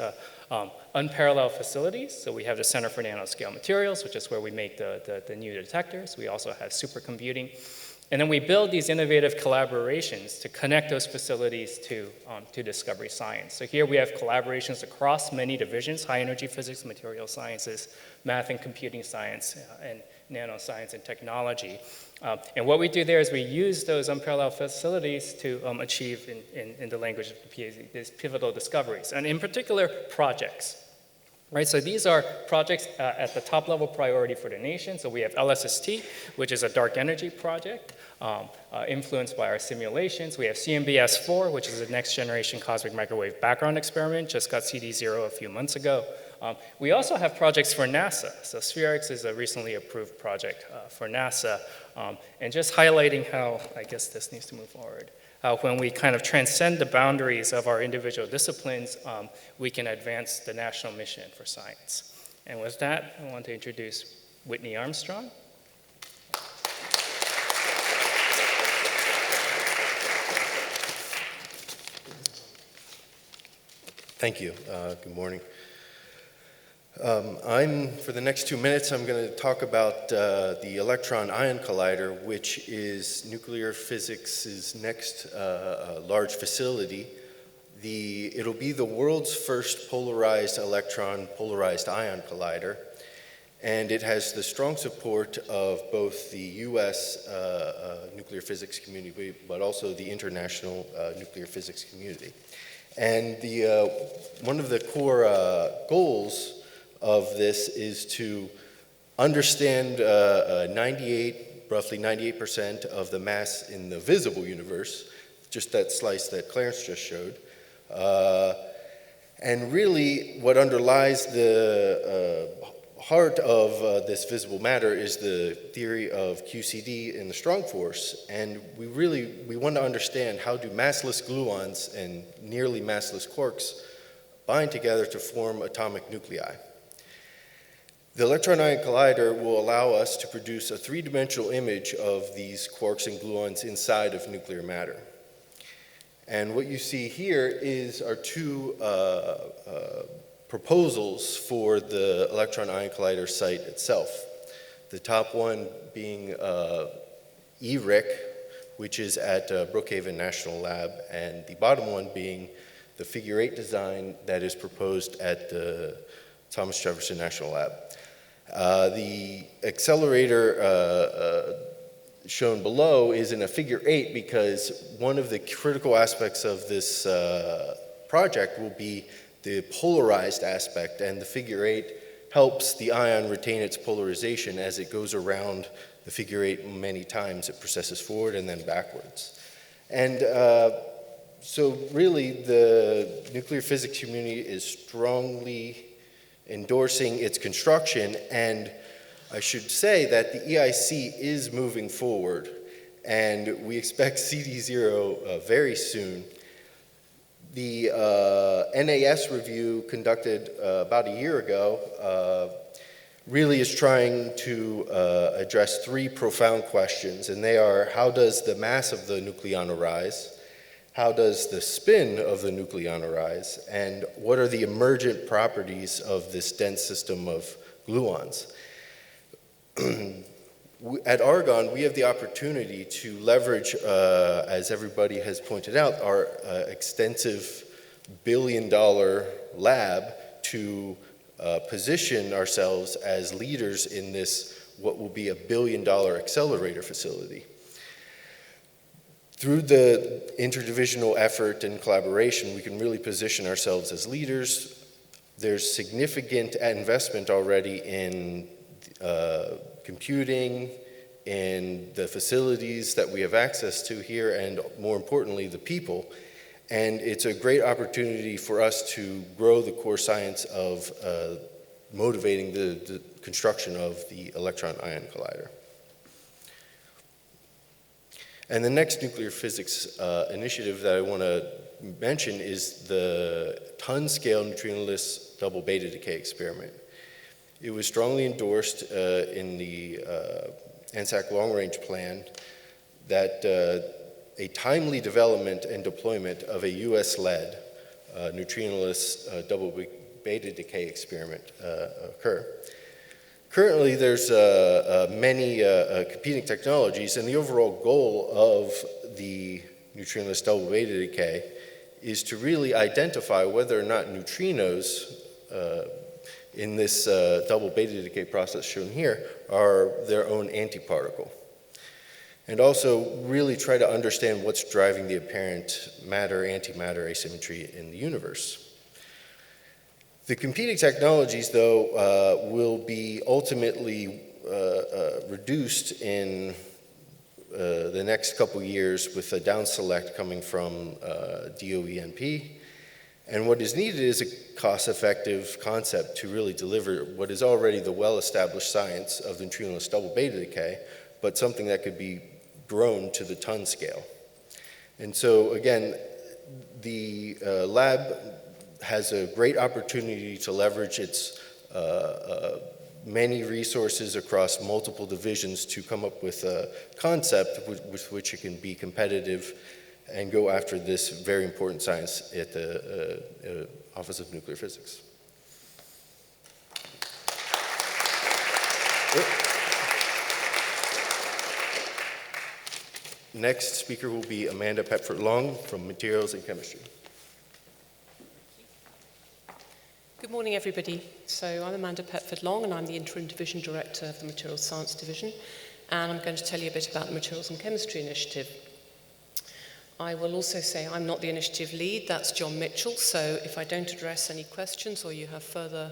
unparalleled facilities. So we have the Center for Nanoscale Materials, which is where we make the new detectors. We also have supercomputing. And then we build these innovative collaborations to connect those facilities to discovery science. So here we have collaborations across many divisions: high energy physics, material sciences, math and computing science, and nanoscience and technology. And what we do there is we use those unparalleled facilities to achieve, in the language of the PSE, these pivotal discoveries, and in particular, projects. Right, so these are projects at the top level priority for the nation. So we have LSST, which is a dark energy project influenced by our simulations. We have CMBS-4, which is a next generation cosmic microwave background experiment, just got CD0 a few months ago. We also have projects for NASA. So SphereX is a recently approved project for NASA. And just highlighting how, I guess this needs to move forward, when we kind of transcend the boundaries of our individual disciplines, we can advance the national mission for science. And with that, I want to introduce Whitney Armstrong. Thank you. Good morning. For the next 2 minutes, I'm going to talk about the electron-ion collider, which is nuclear physics' next large facility. It'll be the world's first polarized electron, polarized ion collider, and it has the strong support of both the U.S. Nuclear physics community, but also the international nuclear physics community. And one of the core goals of this is to understand roughly 98% of the mass in the visible universe, just that slice that Clarence just showed. And really what underlies the heart of this visible matter is the theory of QCD in the strong force. And we want to understand how do massless gluons and nearly massless quarks bind together to form atomic nuclei. The electron-ion collider will allow us to produce a three-dimensional image of these quarks and gluons inside of nuclear matter. And what you see here are two proposals for the electron-ion collider site itself. The top one being ERIC, which is at Brookhaven National Lab, and the bottom one being the Figure 8 design that is proposed at the Thomas Jefferson National Lab. The accelerator shown below is in a figure 8 because one of the critical aspects of this project will be the polarized aspect, and the figure 8 helps the ion retain its polarization as it goes around the figure 8 many times. It processes forward and then backwards. And so really the nuclear physics community is strongly endorsing its construction, and I should say that the EIC is moving forward, and we expect CD0 very soon. The NAS review conducted about a year ago really is trying to address 3 profound questions, and they are: how does the mass of the nucleon arise? How does the spin of the nucleon arise? And what are the emergent properties of this dense system of gluons? At Argonne, we have the opportunity to leverage, as everybody has pointed out, our extensive billion-dollar lab to position ourselves as leaders in this, what will be a billion-dollar accelerator facility. Through the interdivisional effort and collaboration, we can really position ourselves as leaders. There's significant investment already in computing, in the facilities that we have access to here, and more importantly, the people. And it's a great opportunity for us to grow the core science of motivating the construction of the electron-ion collider. And the next nuclear physics initiative that I want to mention is the ton-scale neutrinoless double beta decay experiment. It was strongly endorsed in the NSAC long-range plan that a timely development and deployment of a US-led neutrinoless double beta decay experiment occur. Currently, there's many competing technologies, and the overall goal of the neutrinoless double beta decay is to really identify whether or not neutrinos in this double beta decay process shown here are their own antiparticle. And also really try to understand what's driving the apparent matter-antimatter asymmetry in the universe. The competing technologies, though, will be ultimately reduced in the next couple years with a down select coming from DOENP. And what is needed is a cost-effective concept to really deliver what is already the well-established science of the neutrinoless double beta decay, but something that could be grown to the ton scale. And so, again, the lab has a great opportunity to leverage its many resources across multiple divisions to come up with a concept with which it can be competitive and go after this very important science at the Office of Nuclear Physics. Next speaker will be Amanda Petford-Long from Materials and Chemistry. Good morning, everybody. So I'm Amanda Petford-Long, and I'm the Interim Division Director of the Materials Science Division, and I'm going to tell you a bit about the Materials and Chemistry Initiative. I will also say I'm not the initiative lead, that's John Mitchell, so if I don't address any questions or you have further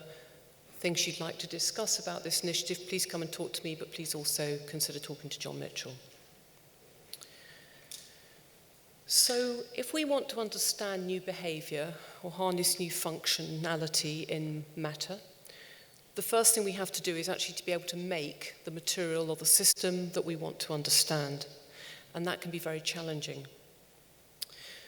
things you'd like to discuss about this initiative, please come and talk to me, but please also consider talking to John Mitchell. So if we want to understand new behavior or harness new functionality in matter, the first thing we have to do is actually to be able to make the material or the system that we want to understand, and that can be very challenging.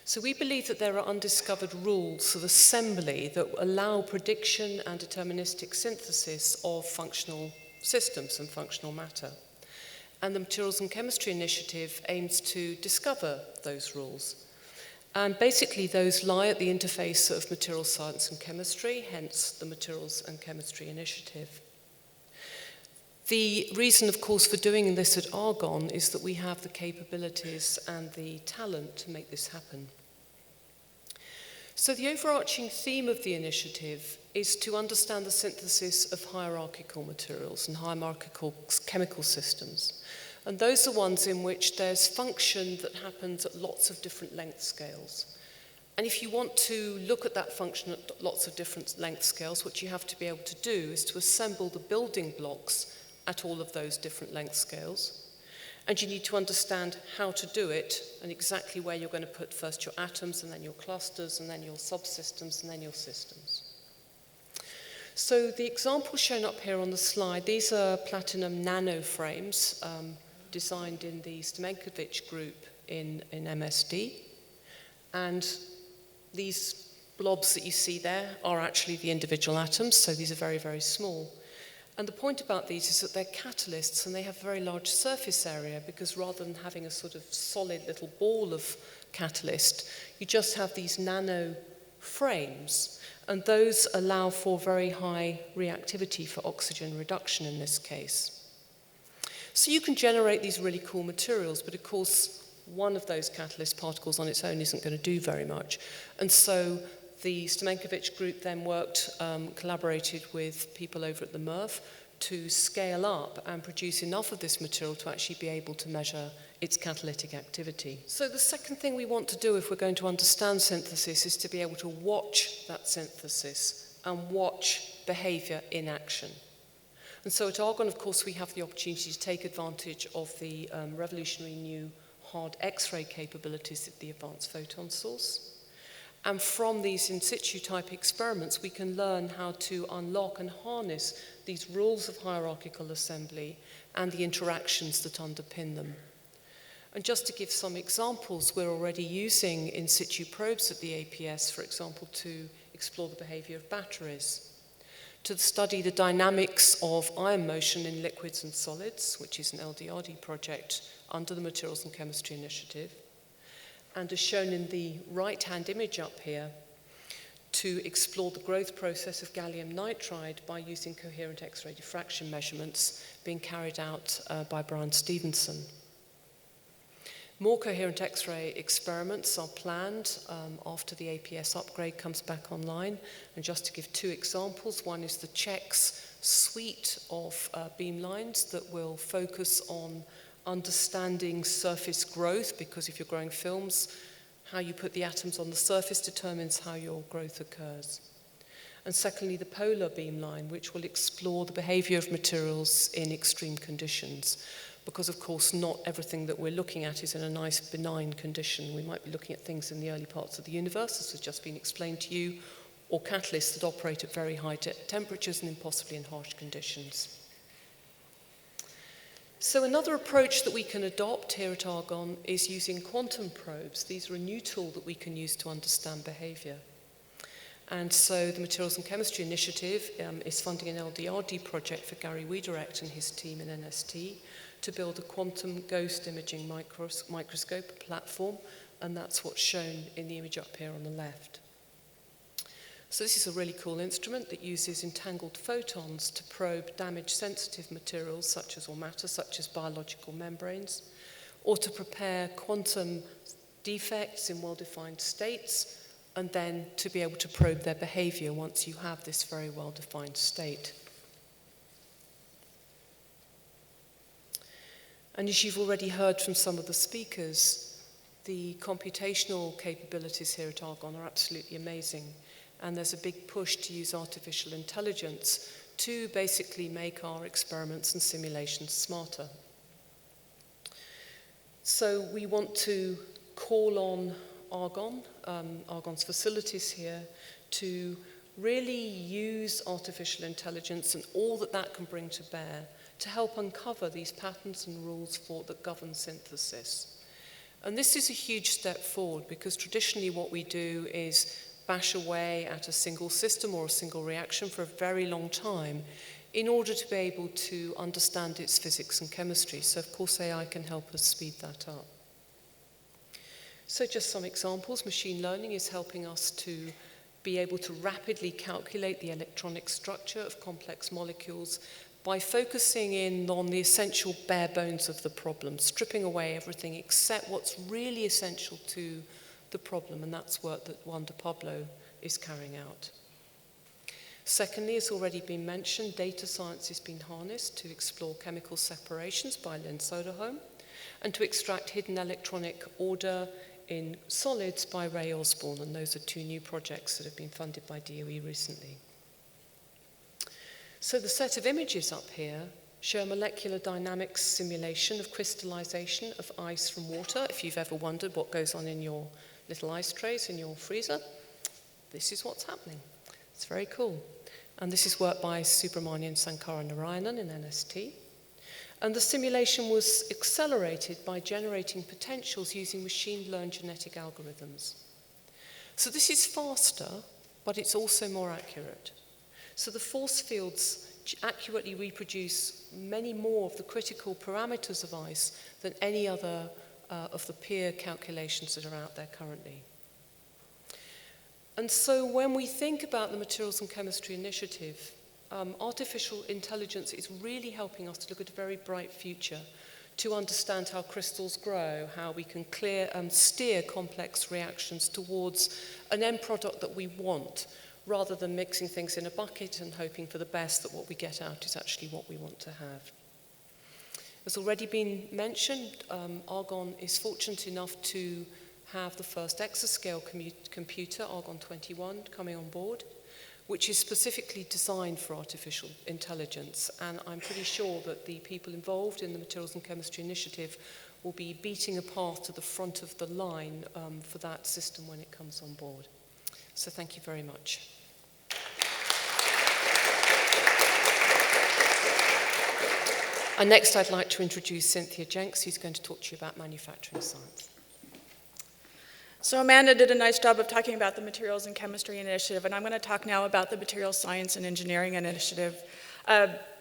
So we believe that there are undiscovered rules of assembly that allow prediction and deterministic synthesis of functional systems and functional matter. And the Materials and Chemistry Initiative aims to discover those rules. And basically those lie at the interface of materials science and chemistry, hence the Materials and Chemistry Initiative. The reason, of course, for doing this at Argonne is that we have the capabilities and the talent to make this happen. So the overarching theme of the initiative is to understand the synthesis of hierarchical materials and hierarchical chemical systems. And those are ones in which there's function that happens at lots of different length scales. And if you want to look at that function at lots of different length scales, what you have to be able to do is to assemble the building blocks at all of those different length scales. And you need to understand how to do it and exactly where you're going to put first your atoms and then your clusters and then your subsystems and then your systems. So the examples shown up here on the slide, these are platinum nanoframes designed in the Stamenkovich group in MSD. And these blobs that you see there are actually the individual atoms, so these are very, very small. And the point about these is that they're catalysts and they have very large surface area, because rather than having a sort of solid little ball of catalyst, you just have these nano frames, and those allow for very high reactivity for oxygen reduction in this case. So you can generate these really cool materials, but of course one of those catalyst particles on its own isn't going to do very much. And so the Stamenkovich group then collaborated with people over at the MRF to scale up and produce enough of this material to actually be able to measure its catalytic activity. So the second thing we want to do if we're going to understand synthesis is to be able to watch that synthesis and watch behavior in action. And so at Argonne, of course, we have the opportunity to take advantage of the revolutionary new hard X-ray capabilities of the Advanced Photon Source. And from these in situ type experiments, we can learn how to unlock and harness these rules of hierarchical assembly and the interactions that underpin them. And just to give some examples, we're already using in situ probes at the APS, for example, to explore the behavior of batteries, to study the dynamics of ion motion in liquids and solids, which is an LDRD project under the Materials and Chemistry Initiative, and as shown in the right-hand image up here, to explore the growth process of gallium nitride by using coherent X-ray diffraction measurements being carried out by Brian Stevenson. More coherent X-ray experiments are planned after the APS upgrade comes back online. And just to give two examples, one is the CHEX suite of beamlines that will focus on understanding surface growth, because if you're growing films, how you put the atoms on the surface determines how your growth occurs. And secondly, the polar beamline, which will explore the behavior of materials in extreme conditions, because of course not everything that we're looking at is in a nice benign condition. We might be looking at things in the early parts of the universe, as has just been explained to you, or catalysts that operate at very high temperatures and possibly in harsh conditions. So another approach that we can adopt here at Argonne is using quantum probes. These are a new tool that we can use to understand behavior. And so the Materials and Chemistry Initiative is funding an LDRD project for Gary Wiederecht and his team in NST to build a quantum ghost imaging microscope platform, and that's what's shown in the image up here on the left. So this is a really cool instrument that uses entangled photons to probe damage-sensitive materials such as, or matter such as biological membranes, or to prepare quantum defects in well-defined states, and then to be able to probe their behavior once you have this very well-defined state. And as you've already heard from some of the speakers, the computational capabilities here at Argonne are absolutely amazing. And there's a big push to use artificial intelligence to basically make our experiments and simulations smarter. So we want to call on Argonne, Argonne's facilities here, to really use artificial intelligence and all that that can bring to bear to help uncover these patterns and rules that govern synthesis. And this is a huge step forward, because traditionally what we do is bash away at a single system or a single reaction for a very long time in order to be able to understand its physics and chemistry. So of course AI can help us speed that up. So just some examples. Machine learning is helping us to be able to rapidly calculate the electronic structure of complex molecules by focusing in on the essential bare bones of the problem, stripping away everything except what's really essential to the problem, and that's work that Juan de Pablo is carrying out. Secondly, as already been mentioned, data science has been harnessed to explore chemical separations by Len Soderholm and to extract hidden electronic order in solids by Ray Osborne, and those are two new projects that have been funded by DOE recently. So the set of images up here show a molecular dynamics simulation of crystallization of ice from water. If you've ever wondered what goes on in your little ice trays in your freezer, this is what's happening. It's very cool. And this is work by Subramanian Sankara Narayanan in NST. And the simulation was accelerated by generating potentials using machine-learned genetic algorithms. So this is faster, but it's also more accurate. So the force fields accurately reproduce many more of the critical parameters of ice than any other of the peer calculations that are out there currently. And so when we think about the Materials and Chemistry Initiative, artificial intelligence is really helping us to look at a very bright future, to understand how crystals grow, how we can steer complex reactions towards an end product that we want, rather than mixing things in a bucket and hoping for the best that what we get out is actually what we want to have. As already been mentioned, Argonne is fortunate enough to have the first exascale computer, Argonne 21, coming on board, which is specifically designed for artificial intelligence. And I'm pretty sure that the people involved in the Materials and Chemistry Initiative will be beating a path to the front of the line for that system when it comes on board. So thank you very much. And next I'd like to introduce Cynthia Jenks, who's going to talk to you about manufacturing science. So Amanda did a nice job of talking about the Materials and Chemistry Initiative, and I'm going to talk now about the Materials Science and Engineering Initiative.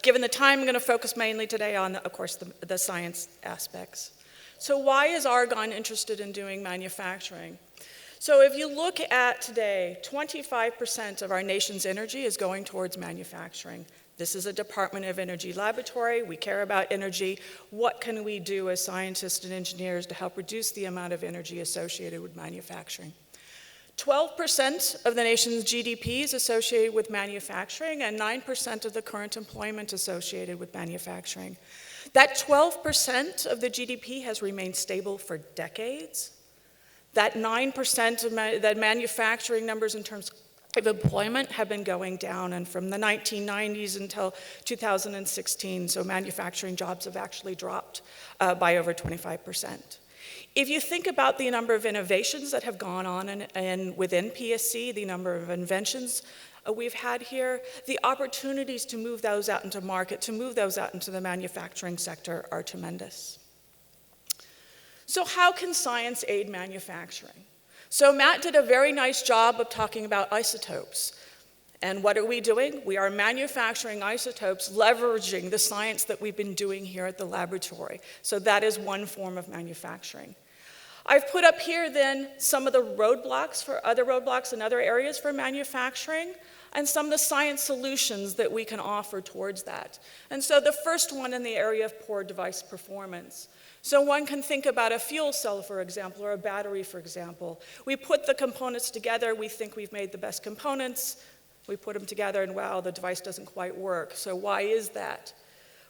Given the time, I'm going to focus mainly today on, of course, the science aspects. So why is Argonne interested in doing manufacturing? So if you look at today, 25% of our nation's energy is going towards manufacturing. This is a Department of Energy laboratory. We care about energy. What can we do as scientists and engineers to help reduce the amount of energy associated with manufacturing? 12% of the nation's GDP is associated with manufacturing, and 9% of the current employment associated with manufacturing. That 12% of the GDP has remained stable for decades. That 9% of that manufacturing numbers in terms of employment have been going down, and from the 1990s until 2016, so manufacturing jobs have actually dropped by over 25%. If you think about the number of innovations that have gone on and within PSE, the number of inventions we've had here, the opportunities to move those out into market, to move those out into the manufacturing sector are tremendous. So how can science aid manufacturing? So Matt did a very nice job of talking about isotopes. And what are we doing? We are manufacturing isotopes, leveraging the science that we've been doing here at the laboratory. So that is one form of manufacturing. I've put up here then some of the roadblocks in other areas for manufacturing, and some of the science solutions that we can offer towards that. And so the first one in the area of poor device performance. So one can think about a fuel cell, for example, or a battery, for example. We put the components together, we think we've made the best components, we put them together, and wow, the device doesn't quite work. So why is that?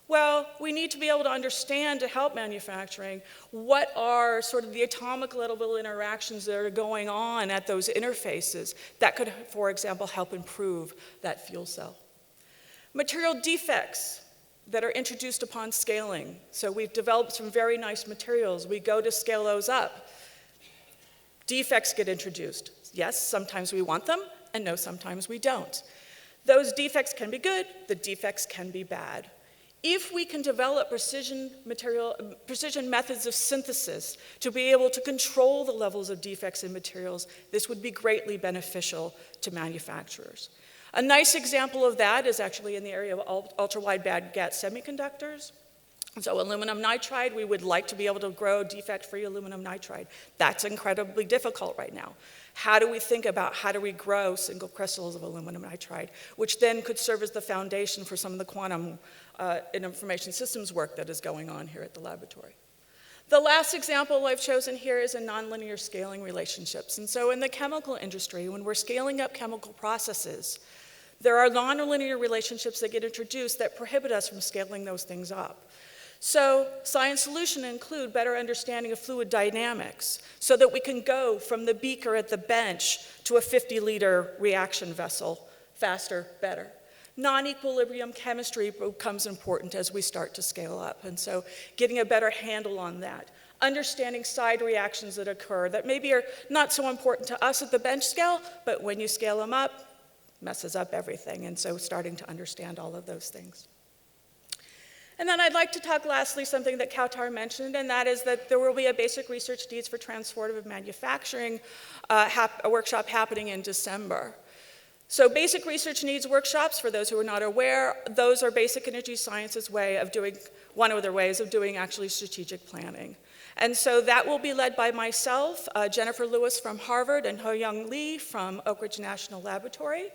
Well, we need to be able to understand, to help manufacturing, what are sort of the atomic level interactions that are going on at those interfaces that could, for example, help improve that fuel cell. Material defects that are introduced upon scaling. So we've developed some very nice materials. We go to scale those up. Defects get introduced. Yes, sometimes we want them, and no, sometimes we don't. Those defects can be good, the defects can be bad. If we can develop precision methods of synthesis to be able to control the levels of defects in materials, this would be greatly beneficial to manufacturers. A nice example of that is actually in the area of ultra-wide bandgap semiconductors. So aluminum nitride, we would like to be able to grow defect-free aluminum nitride. That's incredibly difficult right now. How do we think about how do we grow single crystals of aluminum nitride, which then could serve as the foundation for some of the quantum and information systems work that is going on here at the laboratory. The last example I've chosen here is in nonlinear scaling relationships. And so in the chemical industry, when we're scaling up chemical processes, There are nonlinear relationships that get introduced that prohibit us from scaling those things up. So science solutions include better understanding of fluid dynamics so that we can go from the beaker at the bench to a 50-liter reaction vessel faster, better. Non-equilibrium chemistry becomes important as we start to scale up, and so getting a better handle on that. Understanding side reactions that occur that maybe are not so important to us at the bench scale, but when you scale them up, messes up everything, and so starting to understand all of those things. And then I'd like to talk lastly something that Kautar mentioned, and that is that there will be a basic research needs for transformative manufacturing a workshop happening in December. So basic research needs workshops, for those who are not aware, those are basic energy science's way of doing, one of their ways of doing actually strategic planning. And so that will be led by myself, Jennifer Lewis from Harvard, and Ho-Young Lee from Oak Ridge National Laboratory.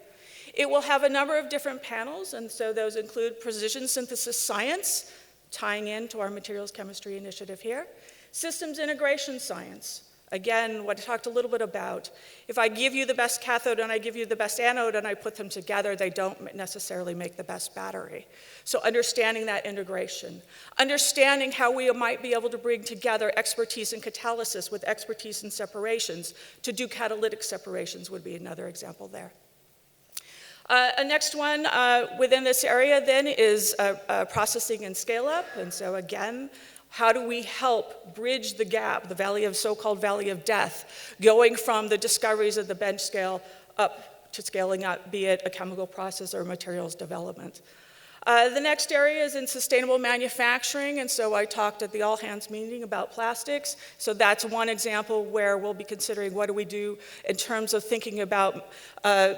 It will have a number of different panels, and so those include precision synthesis science, tying into our materials chemistry initiative here, systems integration science. Again, what I talked a little bit about. If I give you the best cathode and I give you the best anode and I put them together, they don't necessarily make the best battery. So understanding that integration. Understanding how we might be able to bring together expertise in catalysis with expertise in separations to do catalytic separations would be another example there. A next one within this area then is processing and scale up. And so again, how do we help bridge the gap, the so-called valley of death, going from the discoveries of the bench scale up to scaling up, be it a chemical process or materials development. The next area is in sustainable manufacturing, and so I talked at the all-hands meeting about plastics. So that's one example where we'll be considering what do we do in terms of thinking about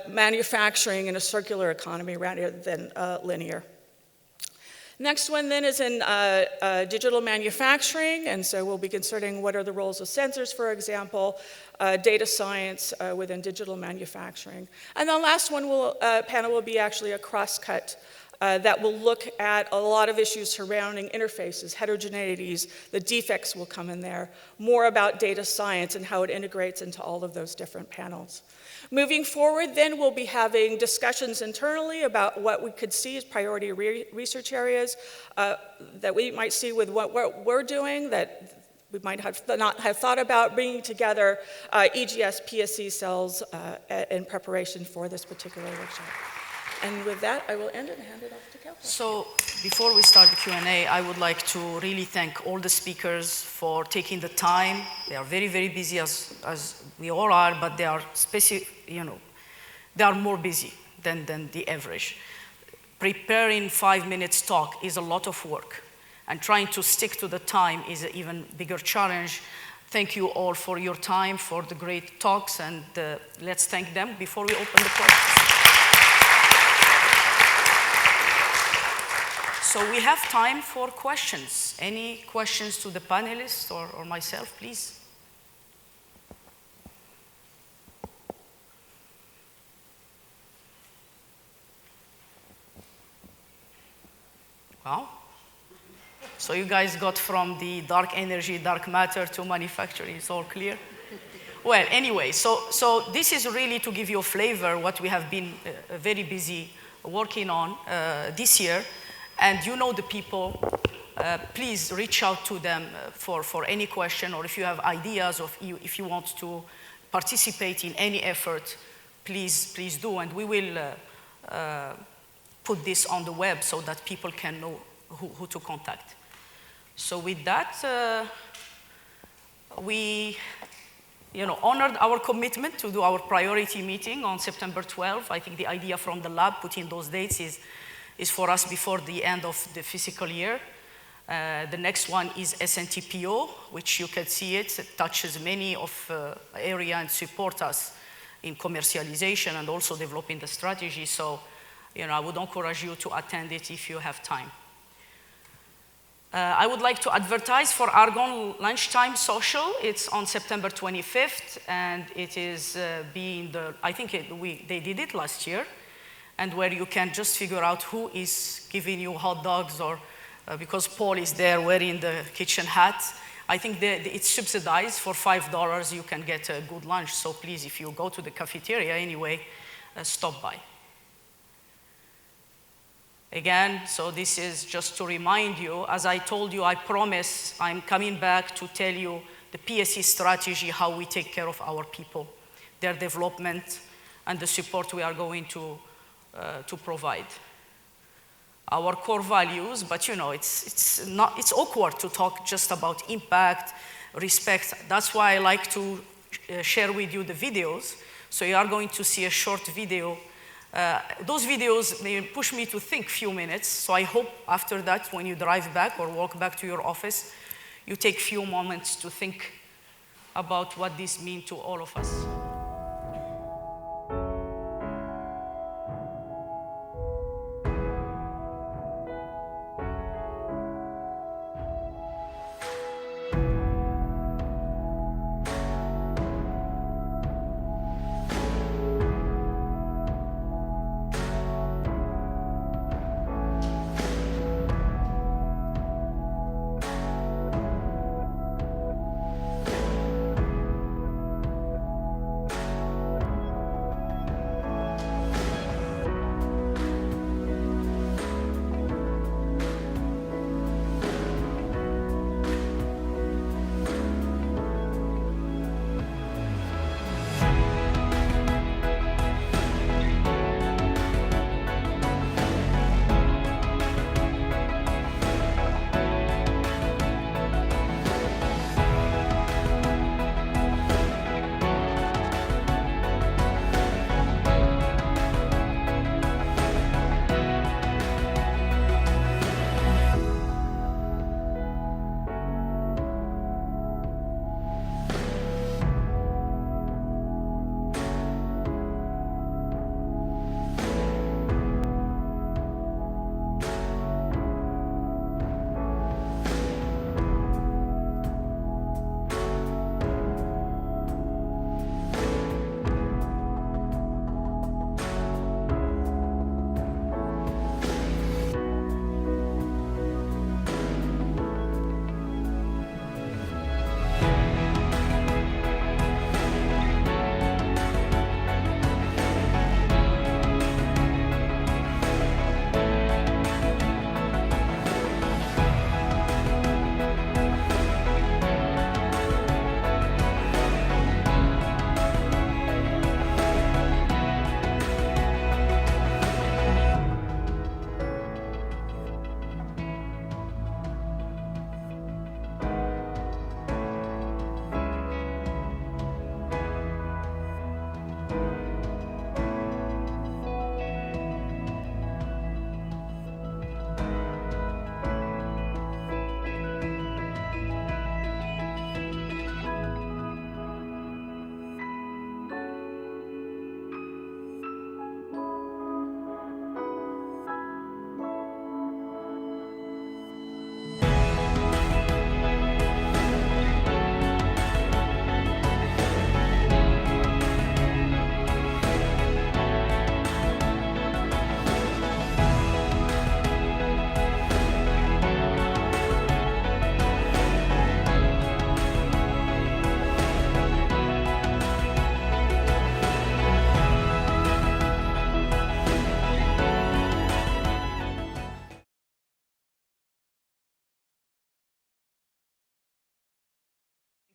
manufacturing in a circular economy rather than linear. Next one then is in digital manufacturing, and so we'll be considering what are the roles of sensors, for example, data science within digital manufacturing. And the last one panel will be actually a cross-cut that will look at a lot of issues surrounding interfaces, heterogeneities, the defects will come in there, more about data science and how it integrates into all of those different panels. Moving forward, then, we'll be having discussions internally about what we could see as priority research areas that we might see with what we're doing that we might not have thought about, bringing together EGS, PSE cells in preparation for this particular workshop. And with that, I will end it and hand it off to Kautar. So before we start the Q&A, I would like to really thank all the speakers for taking the time. They are very, very busy as we all are, but they are they are more busy than the average. Preparing 5 minutes talk is a lot of work, and trying to stick to the time is an even bigger challenge. Thank you all for your time, for the great talks, and let's thank them before we open the questions. So we have time for questions. Any questions to the panelists or myself, please? Wow. So you guys got from the dark energy, dark matter to manufacturing, it's all clear? Well, anyway, so this is really to give you a flavor what we have been very busy working on this year. And you know the people, please reach out to them for any question, or if you have ideas, or if you want to participate in any effort, please do. And we will put this on the web so that people can know who to contact. So with that, we honored our commitment to do our priority meeting on September 12th. I think the idea from the lab, putting those dates, is for us before the end of the fiscal year. The next one is SNTPO, which you can see it touches many of area and support us in commercialization and also developing the strategy. So, I would encourage you to attend it if you have time. I would like to advertise for Argonne Lunchtime Social. It's on September 25th, and it is I think they did it last year, and where you can just figure out who is giving you hot dogs, or because Paul is there wearing the kitchen hat. I think it's subsidized. For $5 you can get a good lunch. So please, if you go to the cafeteria anyway, stop by. Again, so this is just to remind you, as I told you, I promise I'm coming back to tell you the PSE strategy, how we take care of our people, their development, and the support we are going to provide. Our core values, but you know, it's awkward to talk just about impact, respect. That's why I like to share with you the videos. So you are going to see a short video. Those videos, they push me to think a few minutes. So I hope after that, when you drive back or walk back to your office, you take a few moments to think about what this means to all of us.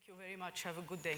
Thank you very much. Have a good day.